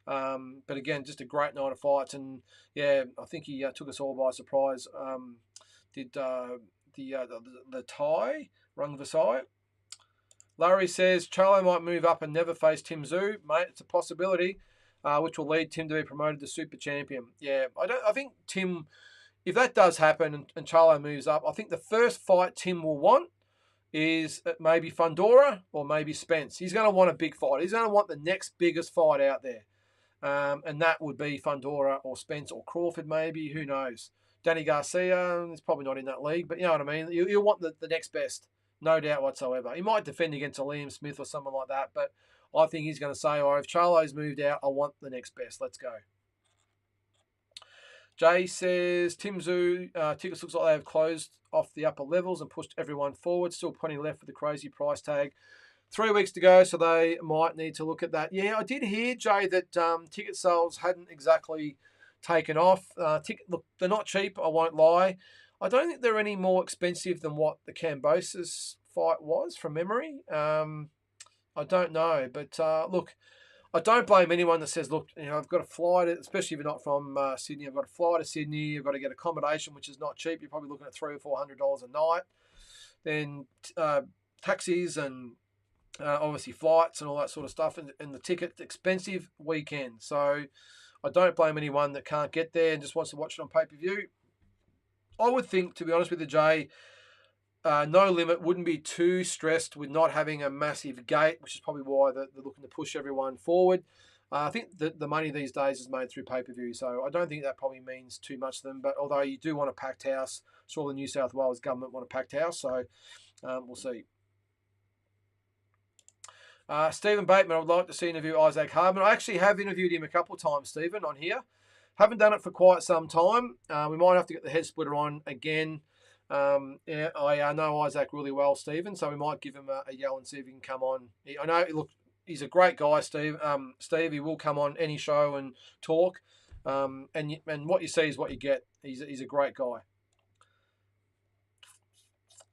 But again, just a great night of fights, and yeah, I think he took us all by surprise. Did the Thai Rungvisai? Larry says Charlo might move up and never face Tim Tszyu, mate. It's a possibility, which will lead Tim to be promoted to super champion. Yeah, I think Tim, if that does happen and Charlo moves up, I think the first fight Tim will want is maybe Fundora or maybe Spence. He's going to want a big fight. He's going to want the next biggest fight out there. And that would be Fundora or Spence or Crawford maybe. Who knows? Danny Garcia is probably not in that league, but you know what I mean? You'll want the next best, no doubt whatsoever. He might defend against a Liam Smith or someone like that, but I think he's going to say, if Charlo's moved out, I want the next best. Let's go. Jay says, Tim Tszyu, tickets looks like they have closed off the upper levels and pushed everyone forward. Still plenty left with the crazy price tag. 3 weeks to go, so they might need to look at that. Yeah, I did hear, Jay, that ticket sales hadn't exactly taken off. Look, they're not cheap, I won't lie. I don't think they're any more expensive than what the Kambosos fight was, from memory. I don't know, but look, I don't blame anyone that says, look, I've got to fly to, especially if you're not from Sydney, I've got to fly to Sydney, I've got to get accommodation, which is not cheap. You're probably looking at $300 or $400 a night. Then taxis and obviously flights and all that sort of stuff, and the ticket's expensive weekend. So I don't blame anyone that can't get there and just wants to watch it on pay-per-view. I would think, to be honest with you, Jay, No Limit wouldn't be too stressed with not having a massive gate, which is probably why they're looking to push everyone forward. I think the money these days is made through pay-per-view, so I don't think that probably means too much to them. But although you do want a packed house, saw the New South Wales government want a packed house, so we'll see. Stephen Bateman, I would like to see interview Isaac Hardman. I actually have interviewed him a couple of times, Stephen, on here. Haven't done it for quite some time. We might have to get the head splitter on again. Yeah, I know Isaac really well, Stephen, so we might give him a yell and see if he can come on. I know, look, he's a great guy, Steve. Steve, he will come on any show and talk. And what you see is what you get. He's a great guy.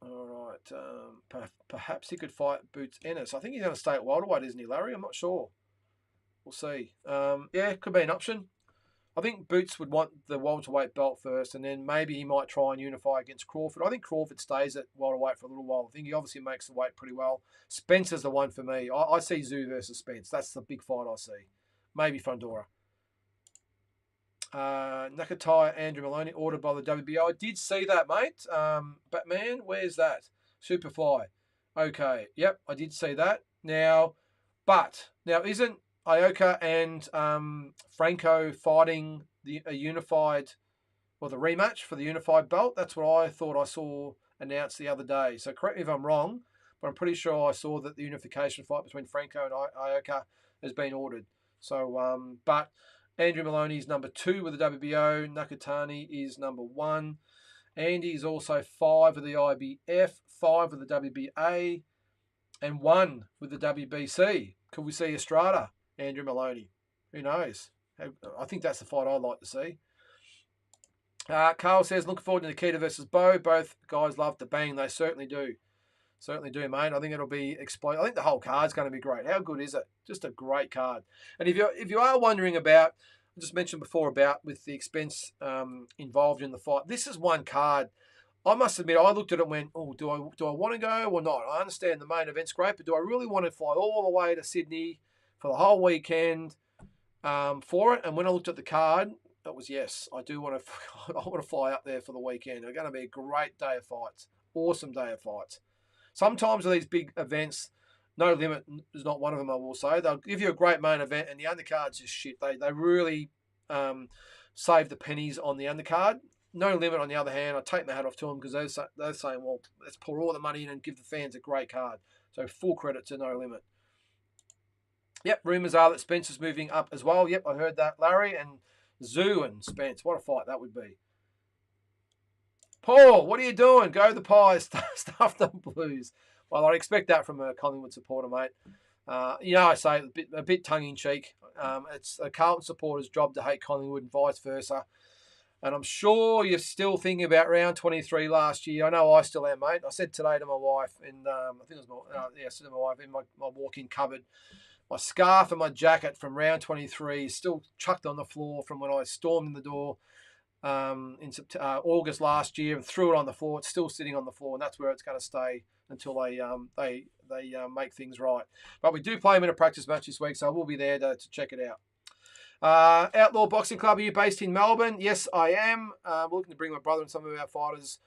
All right. Perhaps he could fight Boots Ennis. I think he's going to stay at welterweight, isn't he, Larry? I'm not sure. We'll see. Yeah, could be an option. I think Boots would want the welterweight belt first, and then maybe he might try and unify against Crawford. I think Crawford stays at welterweight for a little while. I think he obviously makes the weight pretty well. Spencer's the one for me. I see Tszyu versus Spence. That's the big fight I see. Maybe Fundora. Nakatai, Andrew Maloney, ordered by the WBO. I did see that, mate. Batman, where's that? Superfly. Okay, yep, I did see that. Now isn't Ioka and Franco fighting a unified, or the rematch for the unified belt? That's what I thought I saw announced the other day. So correct me if I'm wrong, but I'm pretty sure I saw that the unification fight between Franco and Ioka has been ordered. So, but Andrew Maloney's number 2 with the WBO. Nakatani is number 1. Andy's also 5 with the IBF, 5 with the WBA, and 1 with the WBC. Could we see Estrada Andrew Maloney. Who knows? I think that's the fight I'd like to see. Carl says, looking forward to Nikita versus Bo. Both guys love to bang. They certainly do. Certainly do, mate. I think it'll be explode. I think the whole card's going to be great. How good is it? Just a great card. And if you are wondering about, I just mentioned before about with the expense involved in the fight. This is one card. I must admit, I looked at it and went, oh, do I want to go or not? I understand the main event's great, but do I really want to fly all the way to Sydney for the whole weekend for it? And when I looked at the card, it was yes. I do want to. I want to fly up there for the weekend. It's going to be a great day of fights. Awesome day of fights. Sometimes with these big events, No Limit is not one of them, I will say. They'll give you a great main event, and the undercard's just shit. They really save the pennies on the undercard. No Limit, on the other hand, I take my hat off to them because they're saying, well, let's pour all the money in and give the fans a great card. So full credit to No Limit. Yep, rumours are that Spencer's moving up as well. Yep, I heard that, Larry. And Zoo and Spence, what a fight that would be. Paul, what are you doing? Go the Pies, stuff the Blues. Well, I'd expect that from a Collingwood supporter, mate. I say a bit tongue-in-cheek. It's a Carlton supporter's job to hate Collingwood and vice versa. And I'm sure you're still thinking about round 23 last year. I know I still am, mate. I said today to my wife, and I think it was I said to my wife in my walk-in cupboard, my scarf and my jacket from round 23 is still chucked on the floor from when I stormed in the door in August last year and threw it on the floor. It's still sitting on the floor, and that's where it's going to stay until they make things right. But we do play them in a practice match this week, so I will be there to check it out. Outlaw Boxing Club, are you based in Melbourne? Yes, I am. We're looking to bring my brother and some of our fighters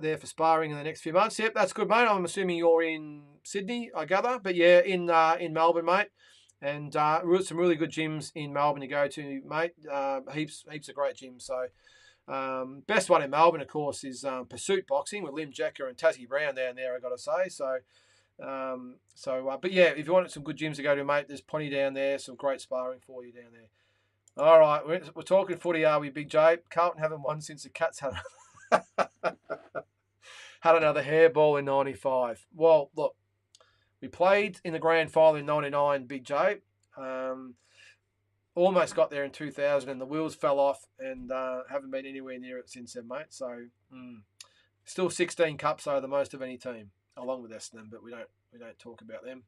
there for sparring in the next few months. Yep, that's good, mate. I'm assuming you're in Sydney, I gather. But yeah, in Melbourne, mate. And some really good gyms in Melbourne to go to, mate. Heaps of great gyms. So best one in Melbourne, of course, is Pursuit Boxing with Lim Jacker and Tassie Brown down there, I got to say. But yeah, if you wanted some good gyms to go to, mate, there's plenty down there. Some great sparring for you down there. All right, we're talking footy, are we, Big J? Carlton haven't won since the Cats had another hairball in 95. Well, look, we played in the grand final in 99, Big J. Almost got there in 2000 and the wheels fell off and haven't been anywhere near it since then, mate. So still 16 cups are the most of any team, along with Essendon, but we don't talk about them.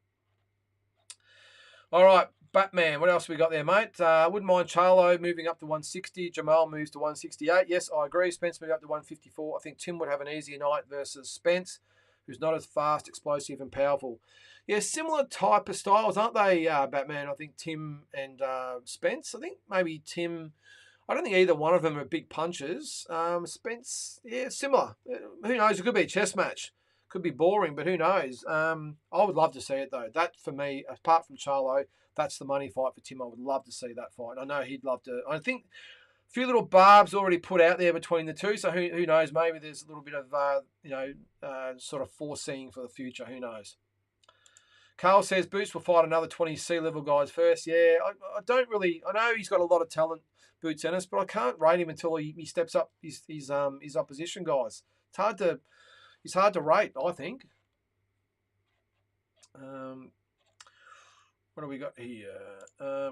All right, Batman, what else we got there, mate? Wouldn't mind Charlo moving up to 160. Jamal moves to 168. Yes, I agree. Spence moved up to 154. I think Tim would have an easier night versus Spence, who's not as fast, explosive, and powerful. Yeah, similar type of styles, aren't they, Batman? I think Tim and Spence. I think maybe Tim. I don't think either one of them are big punchers. Spence, yeah, similar. Who knows? It could be a chess match. Could be boring, but who knows? I would love to see it, though. That, for me, apart from Charlo, that's the money fight for Tim. I would love to see that fight. I know he'd love to. I think a few little barbs already put out there between the two, so who knows? Maybe there's a little bit of, sort of foreseeing for the future. Who knows? Carl says Boots will fight another 20 C-level guys first. Yeah, I don't really. I know he's got a lot of talent, Boots Ennis, but I can't rate him until he steps up his opposition guys. It's hard to rate, I think. What do we got here?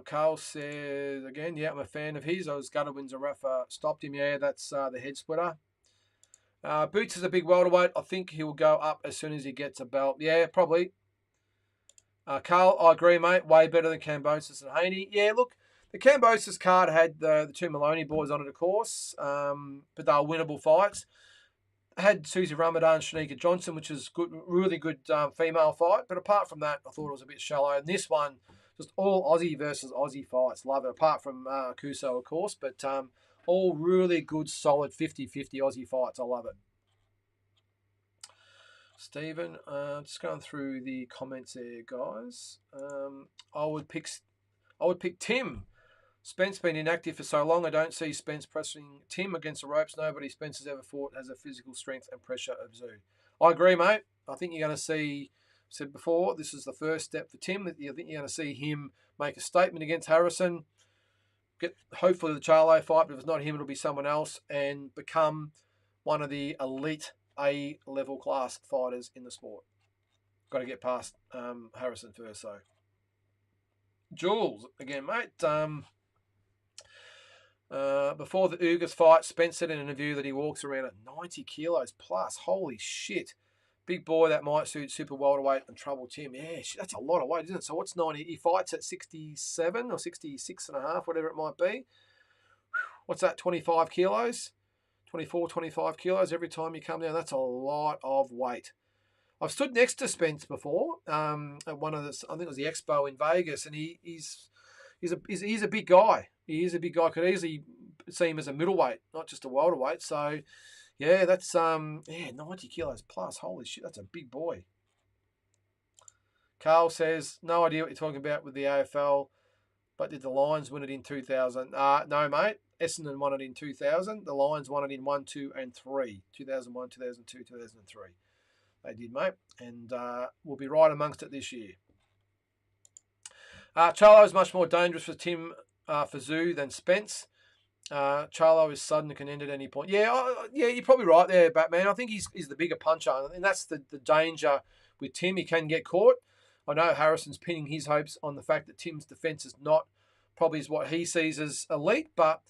Carl says, again, yeah, I'm a fan of his. I was gutted when Zarafa stopped him. Yeah, that's the head splitter. Boots is a big welterweight. I think he will go up as soon as he gets a belt. Yeah, probably. Carl, I agree, mate. Way better than Kambosos and Haney. Yeah, look, the Kambosos card had the two Maloney boys on it, of course, but they were winnable fights. Had Susie Ramadan, Shanika Johnson, which is good, really good female fight. But apart from that, I thought it was a bit shallow. And this one, just all Aussie versus Aussie fights. Love it. Apart from Kuso, of course. But all really good, solid 50-50 Aussie fights. I love it. Stephen, just going through the comments there, guys. I would pick Tim. Spence been inactive for so long. I don't see Spence pressing Tim against the ropes. Nobody Spence has ever fought has a physical strength and pressure of Zoo. I agree, mate. I think you're going to see, said before, this is the first step for Tim. I think you're going to see him make a statement against Harrison, get hopefully the Charlo fight, but if it's not him, it'll be someone else, and become one of the elite A-level class fighters in the sport. Got to get past Harrison first, so. Jules, again, mate. Before the Ugas fight, Spence said in an interview that he walks around at 90 kilos plus. Holy shit. Big boy that might suit super welterweight and trouble Tim. Yeah, that's a lot of weight, isn't it? So what's 90? He fights at 67 or 66 and a half, whatever it might be. What's that, 25 kilos? 24, 25 kilos every time you come down. That's a lot of weight. I've stood next to Spence before at one of the, I think it was the Expo in Vegas, and he's a big guy. He is a big guy. Could easily see him as a middleweight, not just a welterweight. So, yeah, that's 90 kilos plus. Holy shit, that's a big boy. Carl says, no idea what you're talking about with the AFL, but did the Lions win it in 2000? No, mate. Essendon won it in 2000. The Lions won it in 1, 2, and 3. 2001, 2002, 2003. They did, mate. And we'll be right amongst it this year. Charlo is much more dangerous for Tim Fazoo than Spence. Charlo is sudden and can end at any point. Yeah, you're probably right there, Batman. I think he's the bigger puncher, and that's the danger with Tim. He can get caught. I know Harrison's pinning his hopes on the fact that Tim's defence is not probably is what he sees as elite, but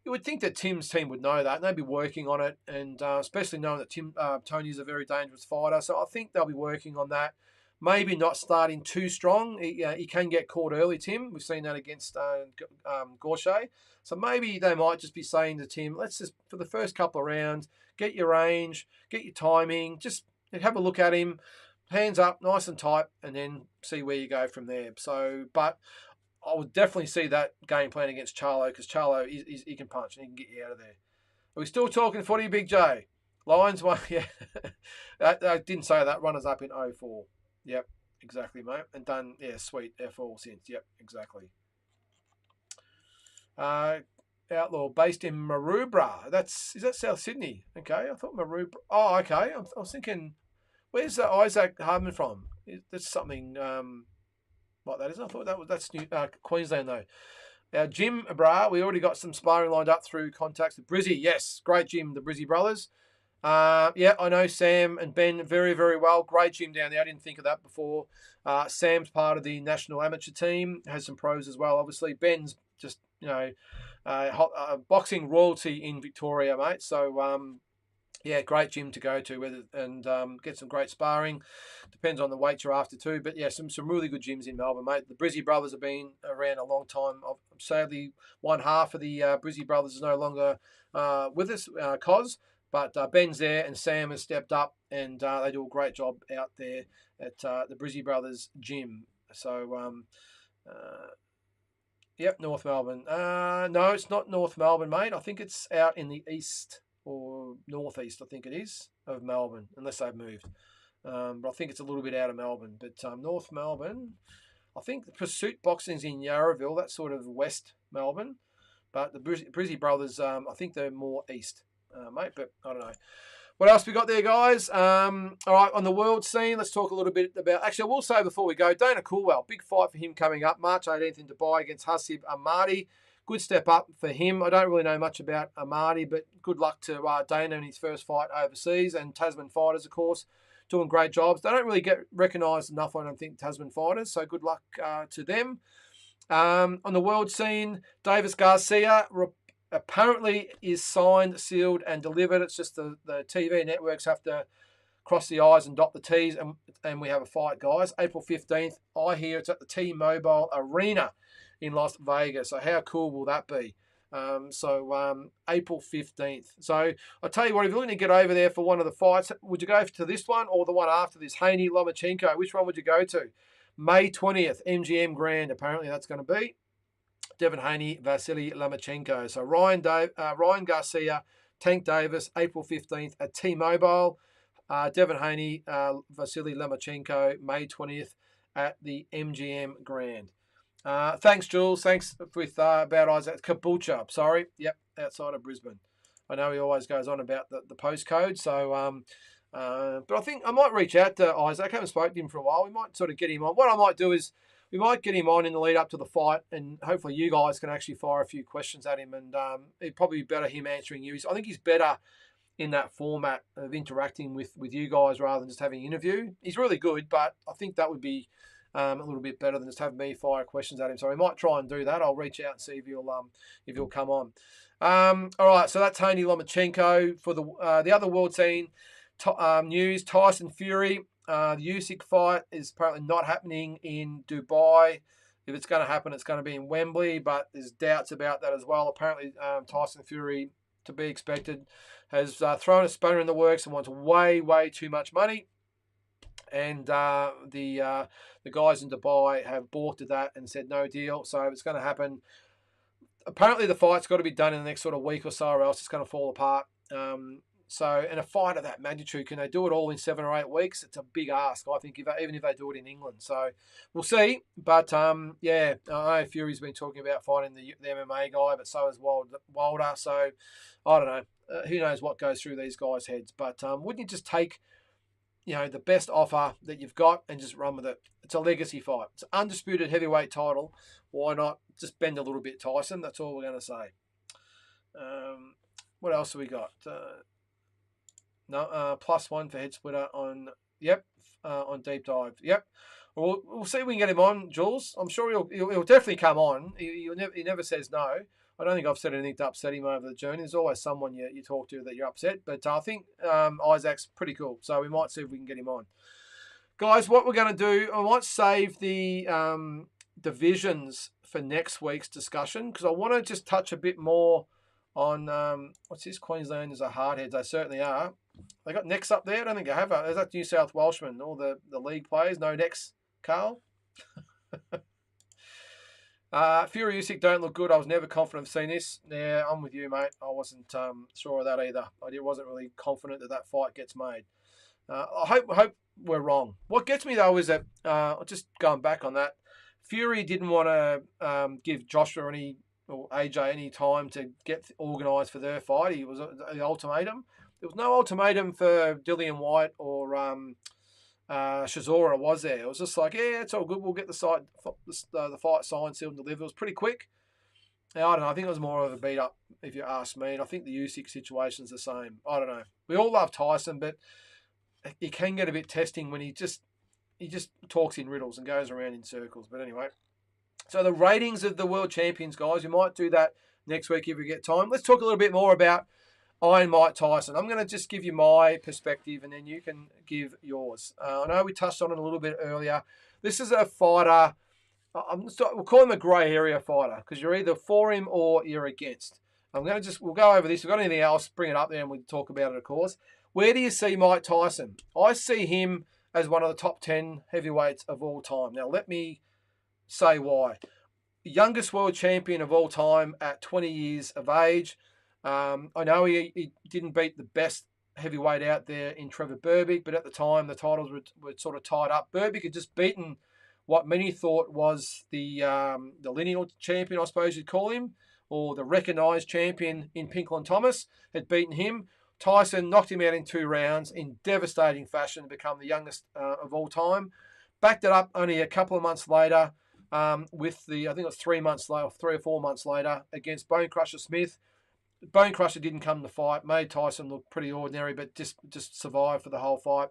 you would think that Tim's team would know that, and they'd be working on it, and especially knowing that Tony's a very dangerous fighter. So I think they'll be working on that. Maybe not starting too strong. He can get caught early, Tim. We've seen that against Gorche. So maybe they might just be saying to Tim, let's just, for the first couple of rounds, get your range, get your timing, just have a look at him, hands up, nice and tight, and then see where you go from there. So, but I would definitely see that game plan against Charlo, because Charlo, he can punch and he can get you out of there. Are we still talking footy, Big J? Lions won, yeah. I didn't say that. Runners up in 04. Yep, exactly, mate. And done, yeah, sweet, F all since. Yep, exactly. Outlaw based in Maroubra. Is that South Sydney? Okay, I thought Maroubra. Oh, okay. I was thinking, where's Isaac Hardman from? That's something like that, isn't it? I thought that's New, Queensland though. Jim Bra, we already got some sparring lined up through contacts with Brizzy. Yes, great Jim, the Brizzy brothers. Yeah, I know Sam and Ben very, very well. Great gym down there. I didn't think of that before. Sam's part of the national amateur team, has some pros as well. Obviously, Ben's just, boxing royalty in Victoria, mate. So, yeah, great gym to go to and get some great sparring. Depends on the weight you're after too. But yeah, some really good gyms in Melbourne, mate. The Brizzy brothers have been around a long time. Sadly, one half of the Brizzy brothers is no longer with us, Cos. But Ben's there and Sam has stepped up, and they do a great job out there at the Brizzy Brothers gym. So, yep, North Melbourne. No, it's not North Melbourne, mate. I think it's out in the east or northeast, I think it is, of Melbourne, unless they've moved. But I think it's a little bit out of Melbourne. But North Melbourne, I think the Pursuit Boxing's in Yarraville, that's sort of West Melbourne. But the Brizzy Brothers, I think they're more east. Mate, but I don't know. What else we got there, guys? All right, on the world scene, let's talk a little bit about... Actually, I will say before we go, Dana Coolwell, big fight for him coming up, March 18th in Dubai against Hasib Ahmadi. Good step up for him. I don't really know much about Ahmadi, but good luck to Dana in his first fight overseas, and Tasman Fighters, of course, doing great jobs. They don't really get recognised enough, I don't think, Tasman Fighters, so good luck to them. On the world scene, Davis Garcia apparently is signed, sealed, and delivered. It's just the TV networks have to cross the I's and dot the T's, and we have a fight, guys. April 15th, I hear it's at the T-Mobile Arena in Las Vegas. So how cool will that be? April 15th. So I'll tell you what, if you're looking to get over there for one of the fights, would you go to this one or the one after this, Haney Lomachenko? Which one would you go to? May 20th, MGM Grand, apparently that's going to be. Devin Haney, Vasily Lomachenko. So Ryan Garcia, Tank Davis, April 15th at T-Mobile. Devin Haney, Vasily Lomachenko, May 20th at the MGM Grand. Thanks, Jules. Thanks with about Isaac. Caboolture, sorry. Yep, outside of Brisbane. I know he always goes on about the postcode. So, but I think I might reach out to Isaac. I haven't spoken to him for a while. We might sort of get him on. What I might do is we might get him on in the lead up to the fight, and hopefully you guys can actually fire a few questions at him, and it'd probably be better him answering you. I think he's better in that format of interacting with you guys rather than just having an interview. He's really good, but I think that would be a little bit better than just have me fire questions at him. So we might try and do that. I'll reach out and see if he'll come on. All right, so that's Tony Lomachenko. For the other world scene news, Tyson Fury. The Usyk fight is apparently not happening in Dubai. If it's going to happen, it's going to be in Wembley, but there's doubts about that as well. Apparently, Tyson Fury, to be expected, has thrown a spanner in the works and wants way, way too much money. And the guys in Dubai have balked at that and said no deal. So if it's going to happen, apparently the fight's got to be done in the next sort of week or so, or else it's going to fall apart. So, in a fight of that magnitude, can they do it all in 7 or 8 weeks? It's a big ask, I think, even if they do it in England. So, we'll see. But, yeah, I know Fury's been talking about fighting the MMA guy, but so has Wilder. So, I don't know. Who knows what goes through these guys' heads. But wouldn't you just take, the best offer that you've got and just run with it? It's a legacy fight. It's an undisputed heavyweight title. Why not just bend a little bit, Tyson? That's all we're going to say. What else have we got? +1 for Head Splitter on Deep Dive. Yep. We'll see if we can get him on, Jules. I'm sure he'll definitely come on. He never says no. I don't think I've said anything to upset him over the journey. There's always someone you talk to that you're upset. But I think Isaac's pretty cool. So we might see if we can get him on. Guys, what we're going to do, I might save the divisions for next week's discussion because I want to just touch a bit more on, what's this? Queenslanders are hardheads. They certainly are. They got necks up there? I don't think they have. Is that New South Welshman? All the league players? No necks, Carl? Fury Usyk don't look good. I was never confident of seeing this. Yeah, I'm with you, mate. I wasn't sure of that either. I wasn't really confident that fight gets made. I hope we're wrong. What gets me, though, is that, just going back on that, Fury didn't want to give Joshua or AJ any time to get organised for their fight. He was the ultimatum. There was no ultimatum for Dillian Whyte or Chisora, was there? It was just like, yeah, it's all good. We'll get the fight signed, sealed, and delivered. It was pretty quick. Now, I don't know. I think it was more of a beat up, if you ask me. And I think the Usyk situation's the same. I don't know. We all love Tyson, but he can get a bit testing when he just talks in riddles and goes around in circles. But anyway, so the ratings of the world champions, guys, we might do that next week if we get time. Let's talk a little bit more about Iron Mike Tyson. I'm going to just give you my perspective and then you can give yours. I know we touched on it a little bit earlier. This is a fighter, we'll call him a grey area fighter because you're either for him or you're against. We'll go over this. If we've got anything else, bring it up there and we'll talk about it, of course. Where do you see Mike Tyson? I see him as one of the top 10 heavyweights of all time. Now, let me say why. Youngest world champion of all time at 20 years of age. I know he didn't beat the best heavyweight out there in Trevor Berbick, but at the time the titles were sort of tied up. Berbick had just beaten what many thought was the lineal champion, I suppose you'd call him, or the recognised champion in Pinklon Thomas, had beaten him. Tyson knocked him out in 2 rounds in devastating fashion to become the youngest of all time. Backed it up only a couple of months later with I think it was 3 months later, 3 or 4 months later, against Bone Crusher Smith. Bone Crusher didn't come to fight, made Tyson look pretty ordinary, but just survived for the whole fight.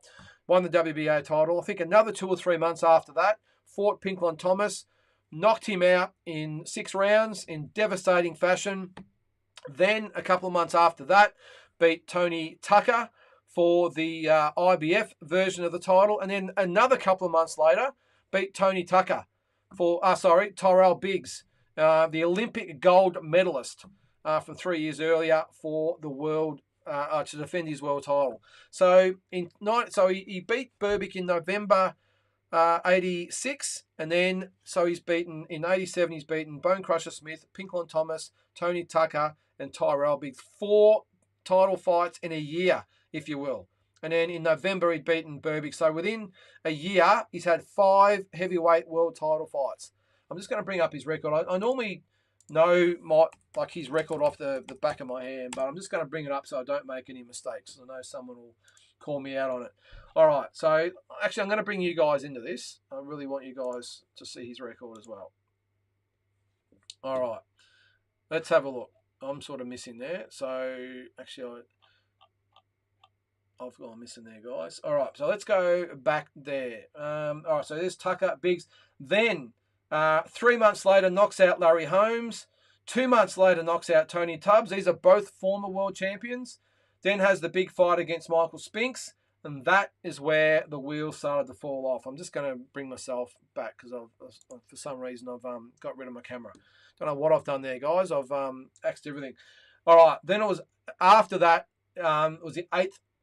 Won the WBA title. I think another 2 or 3 months after that, fought Pinklon Thomas, knocked him out in 6 rounds in devastating fashion. Then, a couple of months after that, beat Tony Tucker for the IBF version of the title. And then another couple of months later, beat Tony Tucker for, Tyrell Biggs, the Olympic gold medalist from 3 years earlier for the world, to defend his world title. So he beat Berbick in November 86, and then so he's beaten in 87. He's beaten Bone Crusher Smith, Pinklon Thomas, Tony Tucker, and Tyrell Biggs. 4 title fights in a year, if you will. And then in November he'd beaten Berbick. So within a year, he's had 5 heavyweight world title fights. I'm just going to bring up his record. I normally know his record off the back of my hand, but I'm just going to bring it up so I don't make any mistakes. I know someone will call me out on it. All right, so actually I'm going to bring you guys into this. I really want you guys to see his record as well. All right, let's have a look. I'm sort of missing there. So actually I've gone missing there, guys. All right, so let's go back there. All right, so there's Tucker Biggs. Then 3 months later, knocks out Larry Holmes. 2 months later, knocks out Tony Tubbs. These are both former world champions. Then has the big fight against Michael Spinks. And that is where the wheels started to fall off. I'm just going to bring myself back because for some reason I've got rid of my camera. Don't know what I've done there, guys. I've axed everything. All right, then it was after that. It was the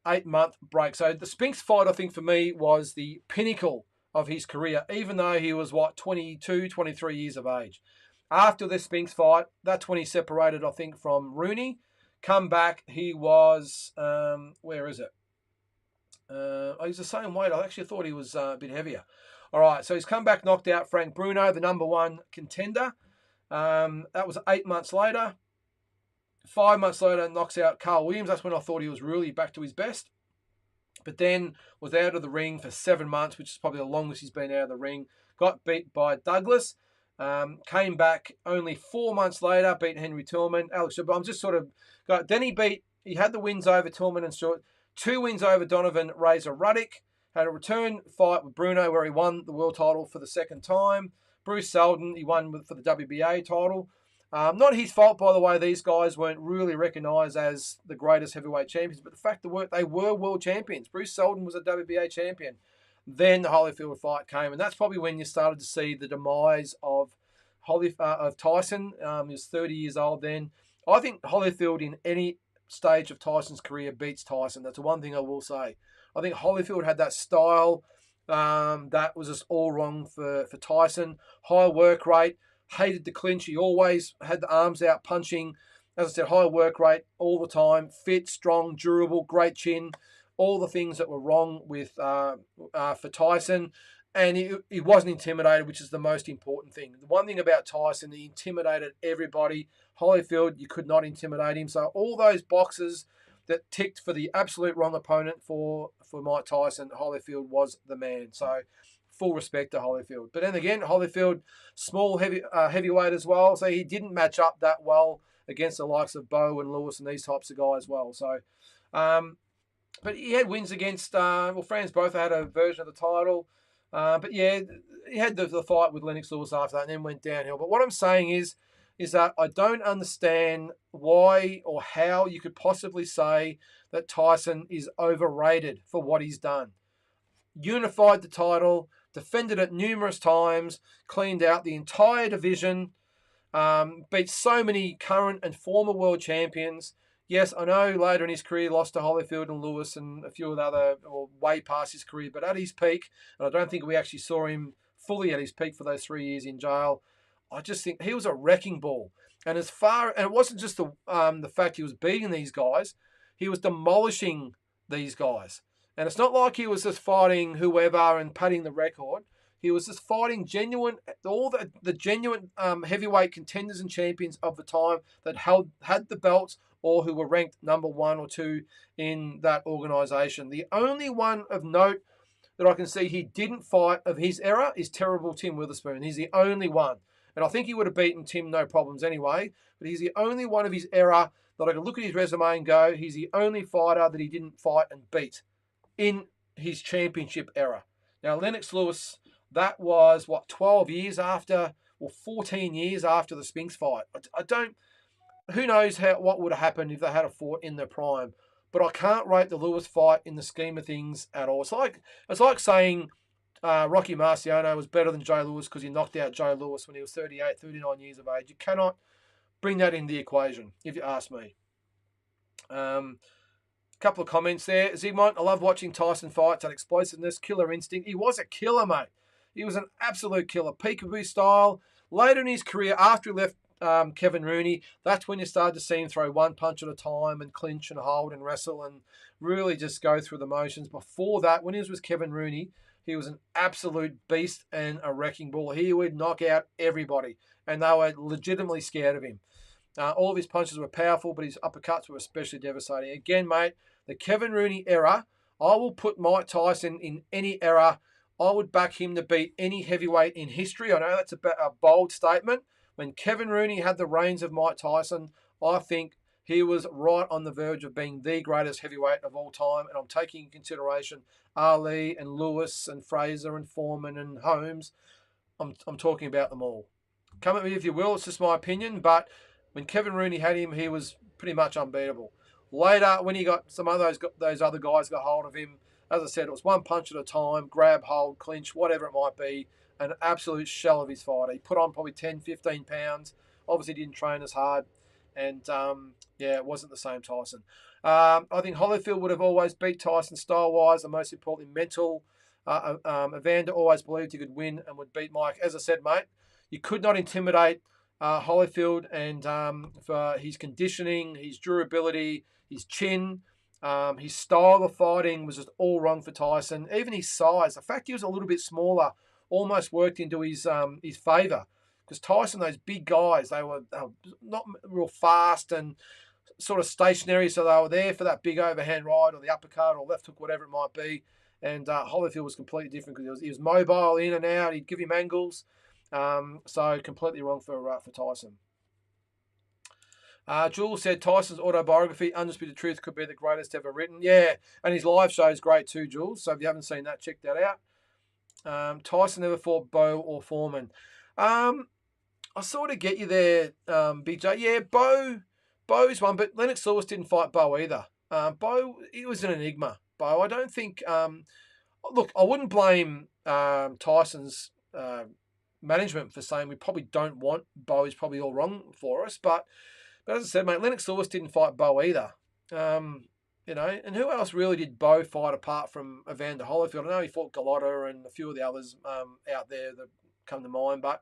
8-month break. So the Spinks fight, I think, for me, was the pinnacle of his career, even though he was, 22, 23 years of age. After the Spinks fight, that's when he separated, I think, from Rooney. Come back, he was, where is it? He's the same weight. I actually thought he was a bit heavier. All right, so he's come back, knocked out Frank Bruno, the #1 contender. That was 8 months later. 5 months later, knocks out Carl Williams. That's when I thought he was really back to his best. But then was out of the ring for 7 months, which is probably the longest he's been out of the ring. Got beat by Douglas. Came back only 4 months later, beat Henry Tillman. Alex, I'm just sort of got. Then he had the wins over Tillman and Stewart. 2 wins over Donovan Razor Ruddock. Had a return fight with Bruno where he won the world title for the second time. Bruce Seldon, he won for the WBA title. Not his fault, by the way, these guys weren't really recognised as the greatest heavyweight champions, but the fact that they were world champions. Bruce Seldon was a WBA champion. Then the Holyfield fight came, and that's probably when you started to see the demise of Tyson. He was 30 years old then. I think Holyfield in any stage of Tyson's career beats Tyson. That's the one thing I will say. I think Holyfield had that style that was just all wrong for Tyson. High work rate, hated the clinch. He always had the arms out punching. As I said, high work rate all the time. Fit, strong, durable, great chin. All the things that were wrong with for Tyson. And he wasn't intimidated, which is the most important thing. The one thing about Tyson, he intimidated everybody. Holyfield, you could not intimidate him. So all those boxes that ticked for the absolute wrong opponent for Mike Tyson, Holyfield was the man. So full respect to Holyfield. But then again, Holyfield, small heavyweight as well. So he didn't match up that well against the likes of Bowe and Lewis and these types of guys as well. So, but he had wins against, Franz Botha had a version of the title. But yeah, he had the fight with Lennox Lewis after that and then went downhill. But what I'm saying is that I don't understand why or how you could possibly say that Tyson is overrated for what he's done. Unified the title, defended it numerous times, cleaned out the entire division, beat so many current and former world champions. Yes, I know later in his career he lost to Holyfield and Lewis and a few of the other, or way past his career, but at his peak, and I don't think we actually saw him fully at his peak for those 3 years in jail. I just think he was a wrecking ball. And it wasn't just the fact he was beating these guys, he was demolishing these guys. And it's not like he was just fighting whoever and padding the record. He was just fighting all the genuine heavyweight contenders and champions of the time that had the belts or who were ranked number 1 or 2 in that organisation. The only one of note that I can see he didn't fight of his era is terrible Tim Witherspoon. He's the only one. And I think he would have beaten Tim no problems anyway, but he's the only one of his era that I can look at his resume and go, he's the only fighter that he didn't fight and beat in his championship era. Now, Lennox Lewis, that was, 12 years after, or 14 years after the Spinks fight. Who knows what would have happened if they had a fought in their prime. But I can't rate the Lewis fight in the scheme of things at all. It's like saying Rocky Marciano was better than Joe Louis because he knocked out Joe Louis when he was 38, 39 years of age. You cannot bring that in the equation, if you ask me. Couple of comments there. Zygmunt, I love watching Tyson fights. That explosiveness, killer instinct. He was a killer, mate. He was an absolute killer. Peekaboo style. Later in his career, after he left Kevin Rooney, that's when you started to see him throw one punch at a time and clinch and hold and wrestle and really just go through the motions. Before that, when he was with Kevin Rooney, he was an absolute beast and a wrecking ball. He would knock out everybody, and they were legitimately scared of him. All of his punches were powerful, but his uppercuts were especially devastating. Again, mate, the Kevin Rooney era, I will put Mike Tyson in any era. I would back him to beat any heavyweight in history. I know that's a bold statement. When Kevin Rooney had the reins of Mike Tyson, I think he was right on the verge of being the greatest heavyweight of all time. And I'm taking into consideration Ali and Lewis and Fraser and Foreman and Holmes. I'm talking about them all. Come at me if you will. It's just my opinion. But when Kevin Rooney had him, he was pretty much unbeatable. Later, when he got some of those other guys got hold of him, as I said, it was one punch at a time, grab, hold, clinch, whatever it might be. An absolute shell of his fighter. He put on probably 10, 15 pounds. Obviously didn't train as hard. And, yeah, it wasn't the same Tyson. I think Holyfield would have always beat Tyson style-wise, and most importantly, mental. Evander always believed he could win and would beat Mike. As I said, mate, you could not intimidate Holyfield, and for his conditioning, his durability, his chin, his style of fighting was just all wrong for Tyson. Even his size, the fact he was a little bit smaller, almost worked into his favour. Because Tyson, those big guys, they were not real fast and sort of stationary, so they were there for that big overhand right or the uppercut or left hook, whatever it might be. And Holyfield was completely different because he was mobile, in and out. He'd give him angles. So completely wrong for Tyson. Jules said Tyson's autobiography, Undisputed Truth, could be the greatest ever written. Yeah, and his live show is great too, Jules. So if you haven't seen that, check that out. Tyson never fought Bowe or Foreman. I sort of get you there, BJ. Yeah, Bowe's one, but Lennox Lewis didn't fight Bowe either. Bowe, he was an enigma. Bowe, I don't think. Look, I wouldn't blame Tyson's management for saying we probably don't want Bowe. Is probably all wrong for us, but as I said, mate, Lennox Lewis didn't fight Bowe either. You know, and who else really did Bowe fight apart from Evander Holyfield? I know he fought Gallotta and a few of the others out there that come to mind, but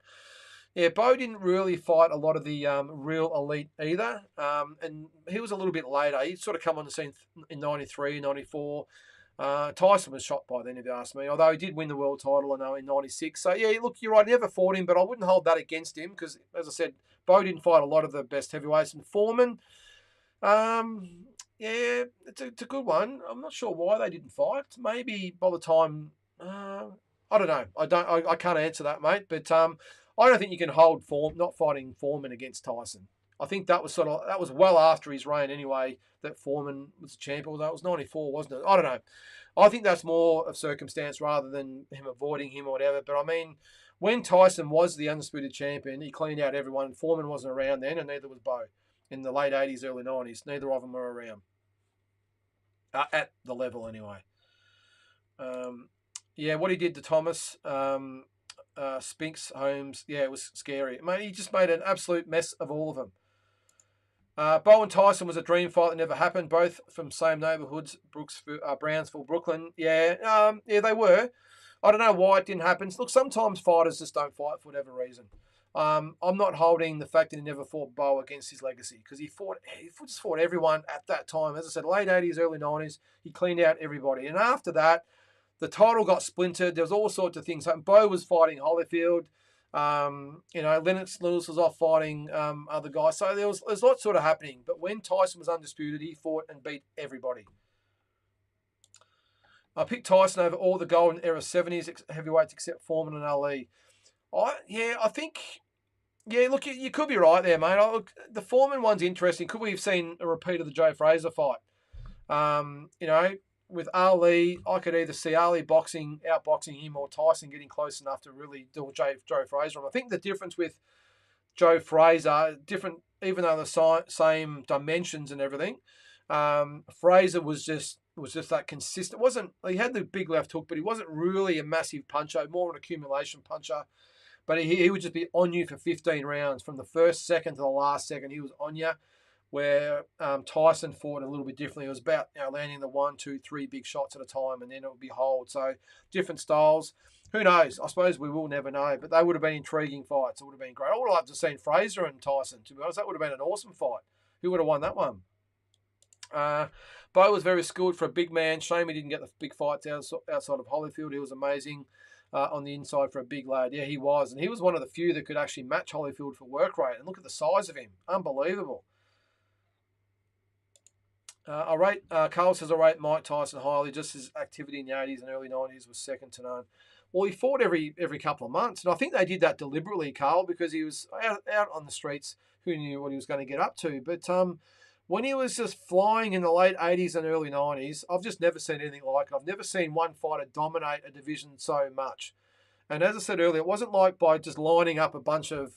yeah, Bowe didn't really fight a lot of the real elite either. And he was a little bit later. He'd sort of come on the scene in 93, 94. Tyson was shot by then, if you ask me, although he did win the world title, I know, in 96. So, yeah, look, you're right, he never fought him, but I wouldn't hold that against him because, as I said, Bowe didn't fight a lot of the best heavyweights. And Foreman, yeah, it's a good one. I'm not sure why they didn't fight. Maybe by the time, I don't know. I can't answer that, mate, but I don't think you can hold not fighting Foreman against Tyson. I think that was well after his reign anyway, that Foreman was the champion. Although it was 94, wasn't it? I don't know. I think that's more of circumstance rather than him avoiding him or whatever. But I mean, when Tyson was the undisputed champion, he cleaned out everyone. Foreman wasn't around then, and neither was Bowe. In the late 80s, early 90s, neither of them were around. At the level anyway. Yeah, what he did to Thomas, Spinks, Holmes, yeah, it was scary. Mate, he just made an absolute mess of all of them. Bowe and Tyson was a dream fight that never happened. Both from same neighbourhoods, Brownsville, Brooklyn. Yeah, yeah, they were. I don't know why it didn't happen. Look, sometimes fighters just don't fight for whatever reason. I'm not holding the fact that he never fought Bowe against his legacy because he just fought everyone at that time. As I said, late 80s, early 90s, he cleaned out everybody. And after that, the title got splintered. There was all sorts of things happening. Bowe was fighting Holyfield. Lennox Lewis was off fighting other guys. So there's lots sort of happening. But when Tyson was undisputed, he fought and beat everybody. I picked Tyson over all the golden era 70s heavyweights except Foreman and Ali. I think, yeah, look, you could be right there, mate. The Foreman one's interesting. Could we have seen a repeat of the Joe Fraser fight? With Ali, I could either see Ali outboxing him, or Tyson getting close enough to really do Joe Fraser. I think the difference with Joe Fraser, different, even though the same dimensions and everything, Fraser was just that consistent. He had the big left hook, but he wasn't really a massive puncher, more an accumulation puncher. But he would just be on you for 15 rounds. From the first second to the last second, he was on you. Where Tyson fought a little bit differently. It was about landing the 1, 2, 3 big shots at a time, and then it would be hold. So different styles. Who knows? I suppose we will never know. But they would have been intriguing fights. It would have been great. I would have loved to have seen Fraser and Tyson. To be honest, that would have been an awesome fight. Who would have won that one? Bowe was very skilled for a big man. Shame he didn't get the big fights outside of Holyfield. He was amazing on the inside for a big lad. Yeah, he was. And he was one of the few that could actually match Holyfield for work rate. And look at the size of him. Unbelievable. Carl says, I rate Mike Tyson highly. Just his activity in the 80s and early 90s was second to none. Well, he fought every couple of months. And I think they did that deliberately, Carl, because he was out on the streets. Who knew what he was going to get up to? But when he was just flying in the late 80s and early 90s, I've just never seen anything like it. I've never seen one fighter dominate a division so much. And as I said earlier, it wasn't like by just lining up a bunch of,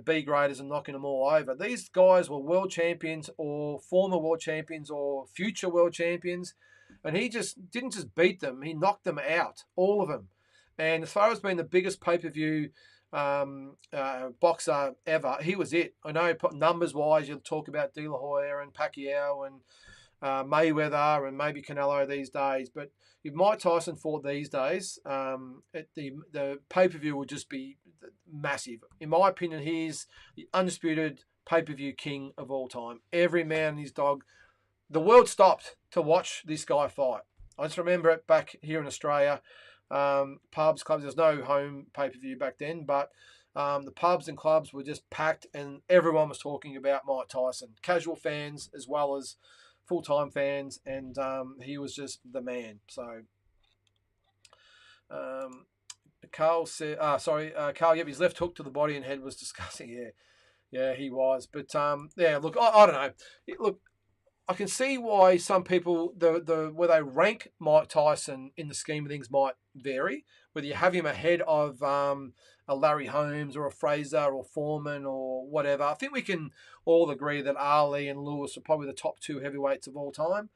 B graders and knocking them all over. These guys were world champions or former world champions or future world champions. And he just didn't just beat them, he knocked them out, all of them. And as far as being the biggest pay-per-view boxer ever, he was it. I know numbers-wise, you'll talk about De La Hoya and Pacquiao and Mayweather and maybe Canelo these days, but if Mike Tyson fought these days, the pay-per-view would just be massive. In my opinion, he's the undisputed pay-per-view king of all time. Every man and his dog. The world stopped to watch this guy fight. I just remember it back here in Australia. Pubs, clubs, there's no home pay-per-view back then, but the pubs and clubs were just packed and everyone was talking about Mike Tyson. Casual fans as well as full-time fans, and he was just the man. So, Carl said, Carl, yep, his left hook to the body and head was disgusting. Yeah, he was. But look, I don't know. Look, I can see why some people where they rank Mike Tyson in the scheme of things might vary. Whether you have him ahead of a Larry Holmes or a Fraser or Foreman or whatever. I think we can all agree that Ali and Lewis are probably the top two heavyweights of all time.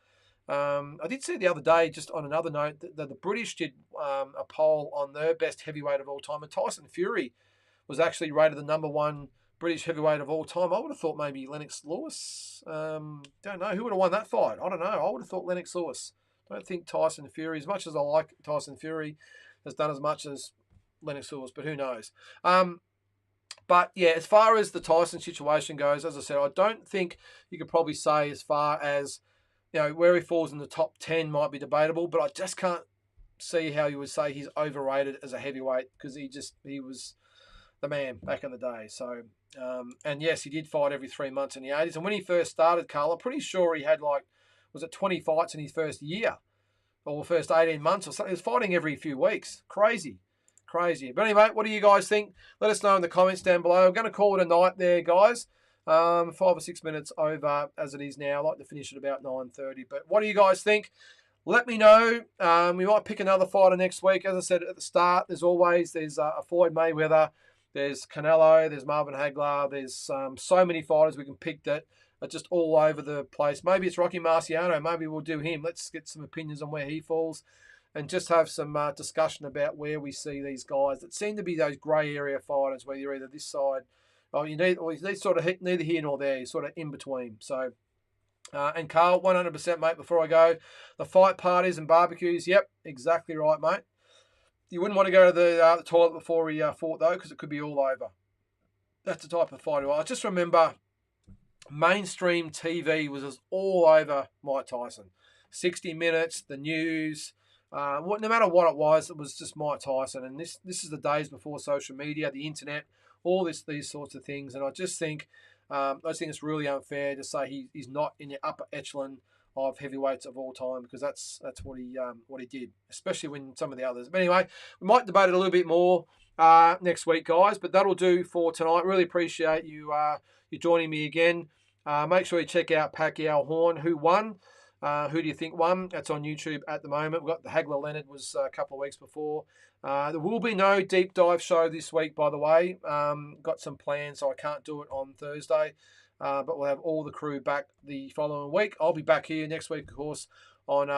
I did see the other day, just on another note, that the British did a poll on their best heavyweight of all time, and Tyson Fury was actually rated the number one British heavyweight of all time. I would have thought maybe Lennox Lewis. Don't know. Who would have won that fight? I don't know. I would have thought Lennox Lewis. I don't think Tyson Fury, as much as I like Tyson Fury, has done as much as Lennox Lewis, but who knows? But yeah, as far as the Tyson situation goes, as I said, I don't think you could probably say as far as, where he falls in the top 10 might be debatable, but I just can't see how you would say he's overrated as a heavyweight because he was the man back in the day. So, and yes, he did fight every 3 months in the 80s. And when he first started, Carl, I'm pretty sure he had 20 fights in his first year or first 18 months or something. He was fighting every few weeks. Crazy. But anyway, what do you guys think? Let us know in the comments down below. I'm going to call it a night there, guys. 5 or 6 minutes over as it is now. I like to finish at about 9:30. But what do you guys think? Let me know. We might pick another fighter next week. As I said at the start, there's a Floyd Mayweather. There's Canelo, there's Marvin Hagler, there's so many fighters we can pick that are just all over the place. Maybe it's Rocky Marciano. Maybe we'll do him. Let's get some opinions on where he falls and just have some discussion about where we see these guys that seem to be those grey area fighters where you're either this side or you need sort of neither here nor there. You're sort of in between. So, and Carl, 100%, mate, before I go, the fight parties and barbecues, yep, exactly right, mate. You wouldn't want to go to the toilet before he fought, though, because it could be all over. That's the type of fighter. I just remember mainstream TV was just all over Mike Tyson. 60 Minutes, the news, no matter what it was just Mike Tyson. And this is the days before social media, the internet, all these sorts of things. And I just think it's really unfair to say he's not in the upper echelon of heavyweights of all time because that's what he did, especially when some of the others. But anyway, we might debate it a little bit more next week, guys. But that'll do for tonight. Really appreciate you joining me again. Make sure you check out Pacquiao Horn. Who won? Who do you think won? That's on YouTube at the moment. We've got the Hagler Leonard was a couple of weeks before. There will be no deep dive show this week, by the way. Got some plans, so I can't do it on Thursday. But we'll have all the crew back the following week. I'll be back here next week, of course, on